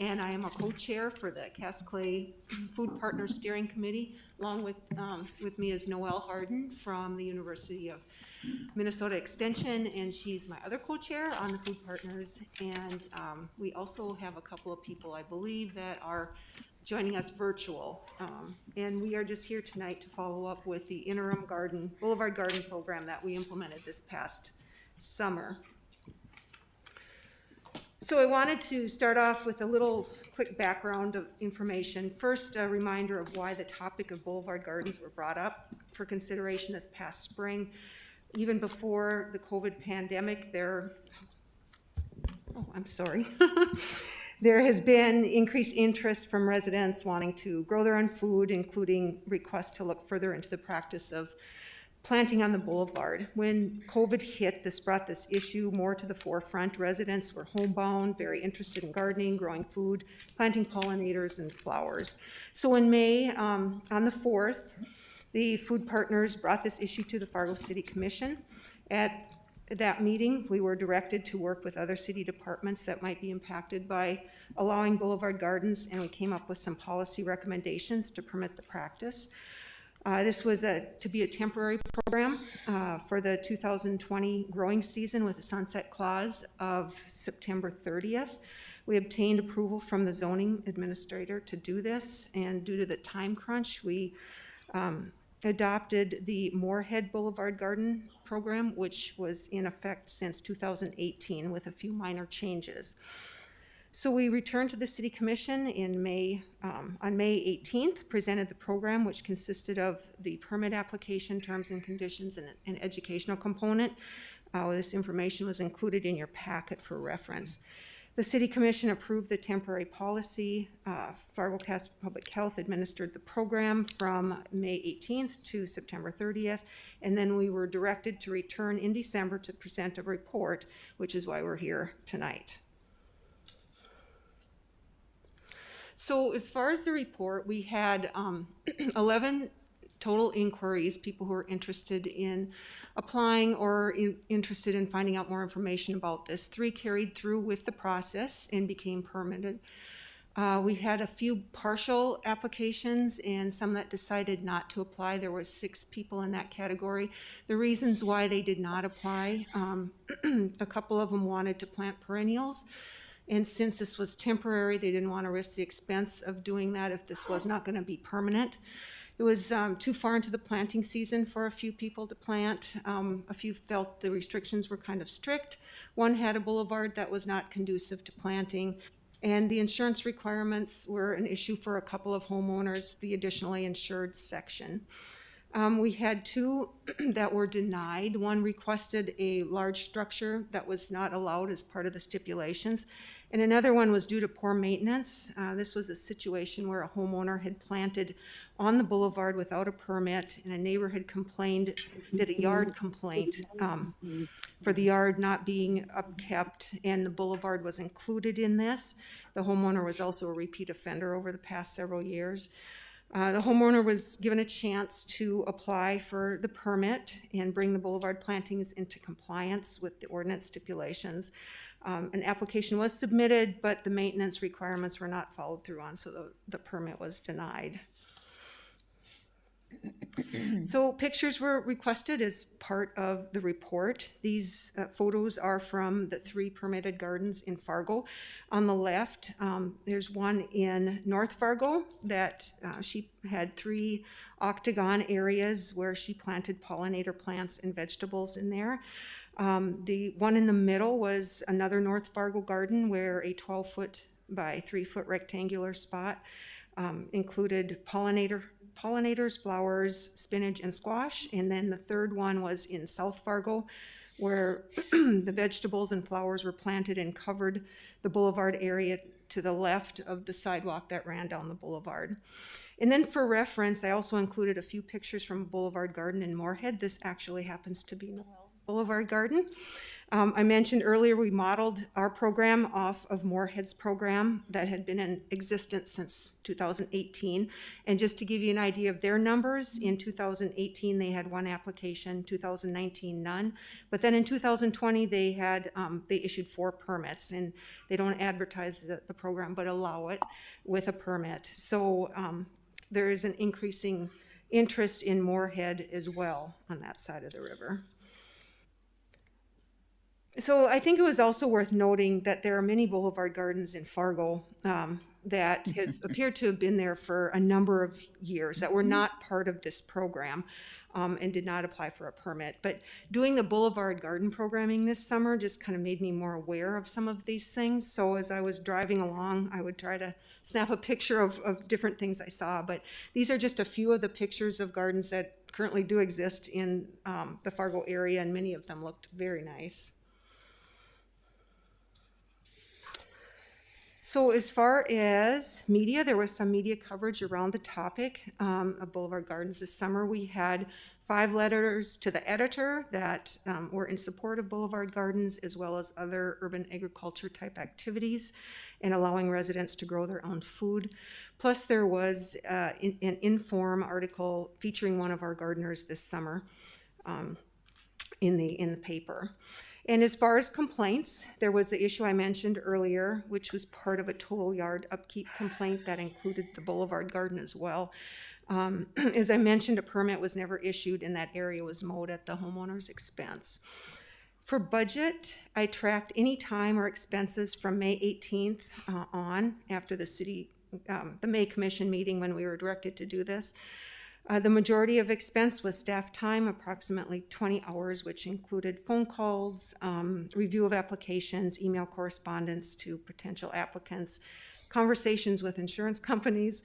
and I am a co-chair for the Cass Clay Food Partners Steering Committee. Along with me is Noelle Harden from the University of Minnesota Extension, and she's my other co-chair on the Food Partners. And we also have a couple of people, I believe, that are joining us virtual. And we are just here tonight to follow up with the interim Boulevard Garden program that we implemented this past summer. So I wanted to start off with a little quick background of information. First, a reminder of why the topic of Boulevard Gardens were brought up for consideration this past spring. Even before the COVID pandemic, there has been increased interest from residents wanting to grow their own food, including requests to look further into the practice of planting on the boulevard. When COVID hit, this brought this issue more to the forefront. Residents were homebound, very interested in gardening, growing food, planting pollinators and flowers. So in May, on the 4th, the Food Partners brought this issue to the Fargo City Commission. At that meeting, we were directed to work with other city departments that might be impacted by allowing boulevard gardens, and we came up with some policy recommendations to permit the practice. This was to be a temporary program for the 2020 growing season with a sunset clause of September 30th. We obtained approval from the zoning administrator to do this, and due to the time crunch, we adopted the Moorhead Boulevard Garden program, which was in effect since 2018 with a few minor changes. So we returned to the City Commission in May, on May 18th, presented the program, which consisted of the permit application, terms and conditions, and an educational component. This information was included in your packet for reference. The City Commission approved the temporary policy. Fargo Public Health administered the program from May 18th to September 30th, and then we were directed to return in December to present a report, which is why we're here tonight. So as far as the report, we had 11 total inquiries, people who are interested in applying or interested in finding out more information about this. 3 carried through with the process and became permitted. We had a few partial applications and some that decided not to apply. There was 6 people in that category. The reasons why they did not apply, a couple of them wanted to plant perennials. And since this was temporary, they didn't want to risk the expense of doing that if this was not going to be permanent. It was too far into the planting season for a few people to plant. A few felt the restrictions were kind of strict. One had a boulevard that was not conducive to planting. And the insurance requirements were an issue for a couple of homeowners, the additionally insured section. We had 2 that were denied. One requested a large structure that was not allowed as part of the stipulations, and another one was due to poor maintenance. This was a situation where a homeowner had planted on the boulevard without a permit, and a neighbor had complained, did a yard complaint for the yard not being upkept, and the boulevard was included in this. The homeowner was also a repeat offender over the past several years. The homeowner was given a chance to apply for the permit and bring the boulevard plantings into compliance with the ordinance stipulations. An application was submitted, but the maintenance requirements were not followed through on, so the permit was denied. So pictures were requested as part of the report. These photos are from the 3 permitted gardens in Fargo. On the left, there's one in North Fargo that she had 3 octagon areas where she planted pollinator plants and vegetables in there. The one in the middle was another North Fargo garden where a 12-foot by 3-foot rectangular spot included pollinators, flowers, spinach, and squash. And then the third one was in South Fargo, where the vegetables and flowers were planted and covered the boulevard area to the left of the sidewalk that ran down the boulevard. And then for reference, I also included a few pictures from a boulevard garden in Moorhead. This actually happens to be Noel's Boulevard Garden. I mentioned earlier we modeled our program off of Moorhead's program that had been in existence since 2018. And just to give you an idea of their numbers, in 2018 they had 1 application, 2019 none. But then in 2020 they issued 4 permits, and they don't advertise the program but allow it with a permit. So there is an increasing interest in Moorhead as well on that side of the river. So I think it was also worth noting that there are many boulevard gardens in Fargo that have appeared to have been there for a number of years that were not part of this program and did not apply for a permit. But doing the boulevard garden programming this summer just kind of made me more aware of some of these things. So as I was driving along, I would try to snap a picture of different things I saw. But these are just a few of the pictures of gardens that currently do exist in the Fargo area, and many of them looked very nice. So as far as media, there was some media coverage around the topic of Boulevard Gardens this summer. We had 5 letters to the editor that were in support of Boulevard Gardens, as well as other urban agriculture type activities and allowing residents to grow their own food. Plus there was an Inform article featuring one of our gardeners this summer in the paper. And as far as complaints, there was the issue I mentioned earlier, which was part of a total yard upkeep complaint that included the boulevard garden as well. As I mentioned, a permit was never issued and that area was mowed at the homeowner's expense. For budget, I tracked any time or expenses from May 18th on after the May Commission meeting when we were directed to do this. The majority of expense was staff time, approximately 20 hours, which included phone calls, review of applications, email correspondence to potential applicants, conversations with insurance companies,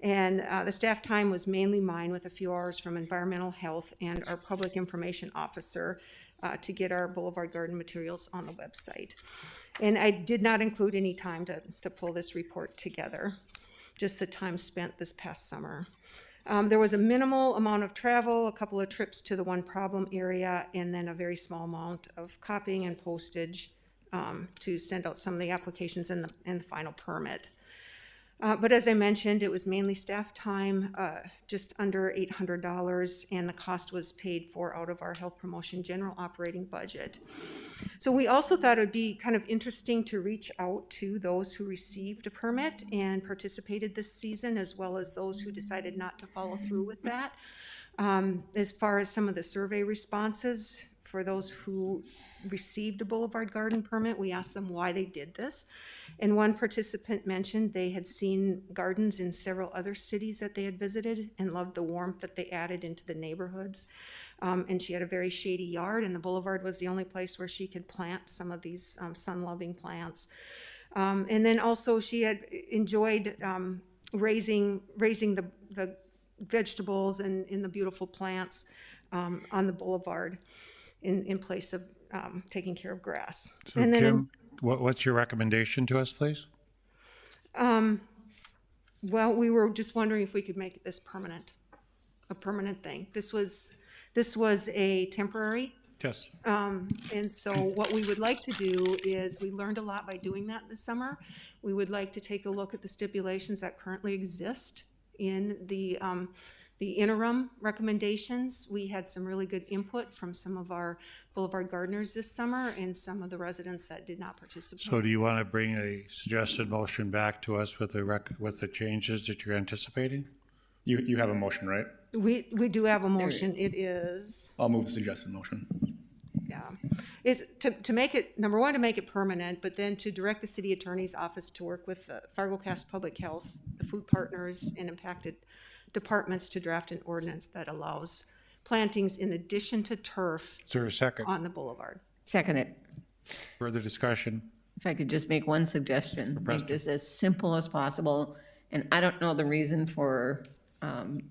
and the staff time was mainly mine, with a few hours from environmental health and our public information officer to get our Boulevard Garden materials on the website. And I did not include any time to pull this report together, just the time spent this past summer. There was a minimal amount of travel, a couple of trips to the one problem area, and then a very small amount of copying and postage to send out some of the applications and the final permit. But as I mentioned, it was mainly staff time, just under $800, and the cost was paid for out of our health promotion general operating budget. So we also thought it would be kind of interesting to reach out to those who received a permit and participated this season, as well as those who decided not to follow through with that. As far as some of the survey responses, for those who received a Boulevard Garden permit, we asked them why they did this. And one participant mentioned they had seen gardens in several other cities that they had visited and loved the warmth that they added into the neighborhoods. And she had a very shady yard, and the Boulevard was the only place where she could plant some of these sun-loving plants. And then also she had enjoyed raising the vegetables and in the beautiful plants on the Boulevard in place of taking care of grass. So and then Kim, what's your recommendation to us, please? Well, we were just wondering if we could make this a permanent thing. This was a temporary. Yes. And so what we would like to do is, we learned a lot by doing that this summer. We would like to take a look at the stipulations that currently exist in the interim recommendations. We had some really good input from some of our Boulevard gardeners this summer and some of the residents that did not participate. So do you want to bring a suggested motion back to us with the changes that you're anticipating? You have a motion, right? We do have a motion. It is, I'll move the suggested motion. yeah, it's to make it, number one, to make it permanent, but then to direct the city attorney's office to work with the Fargo Cast Public Health, the food partners, and impacted departments to draft an ordinance that allows plantings in addition to turf. Is there a second? On the Boulevard. Second it. Further discussion? If I could just make one suggestion, make this as simple as possible. And I don't know the reason for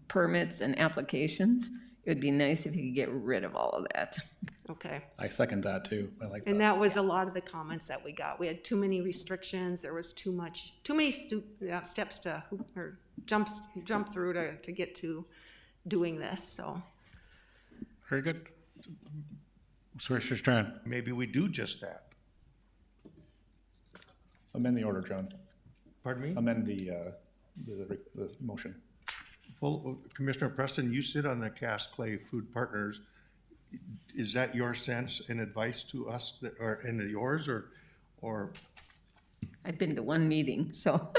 permits and applications. It would be nice if you could get rid of all of that. Okay. I second that too. I like that. And that was a lot of the comments that we got. We had too many restrictions. There was too many steps to jump through to get to doing this. So. Very good. Commissioner Strand. Maybe we do just that. Amend the order, John. Pardon me? Amend the motion. Well, Commissioner Preston, you sit on the Cass Clay Food Partners. Is that your sense and advice to us, and yours, or? I've been to one meeting, so.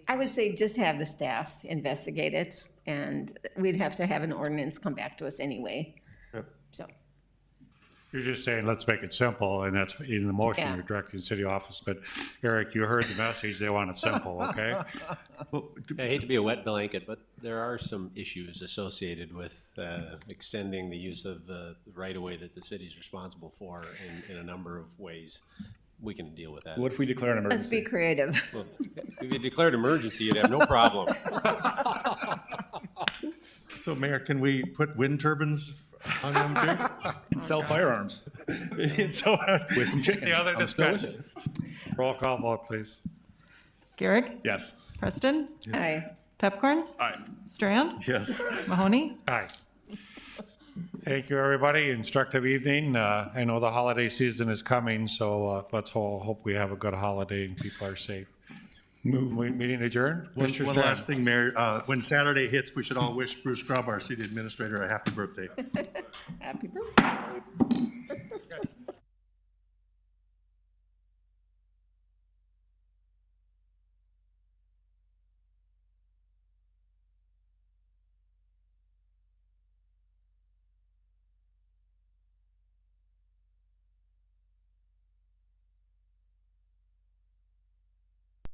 I would say just have the staff investigate it, and we'd have to have an ordinance come back to us anyway. Yep. So. You're just saying, let's make it simple, and that's in the motion, Yeah. you're directing the city office, but Eric, you heard the message, they want it simple, okay? I hate to be a wet blanket, but there are some issues associated with extending the use of the right-of-way that the city's responsible for in a number of ways. We can deal with that. What if we declare an Let's emergency? be creative. Well, if you declared emergency, you'd have no problem. So Mayor, can we put wind turbines on them too? And sell firearms. With some chickens. The other I'm still with discussion. Roll call vote, please. Garrick? Yes. Preston? Aye. Pepcorn? Aye. Strand? Yes. Mahoney? Aye. Thank you, everybody. Instructive evening. I know the holiday season is coming, so let's hope we have a good holiday and people are safe. Meeting adjourned. One Mr. Strand. last thing, Mayor. When Saturday hits, we should all wish Bruce Grubb, our city administrator, a happy birthday. Happy birthday.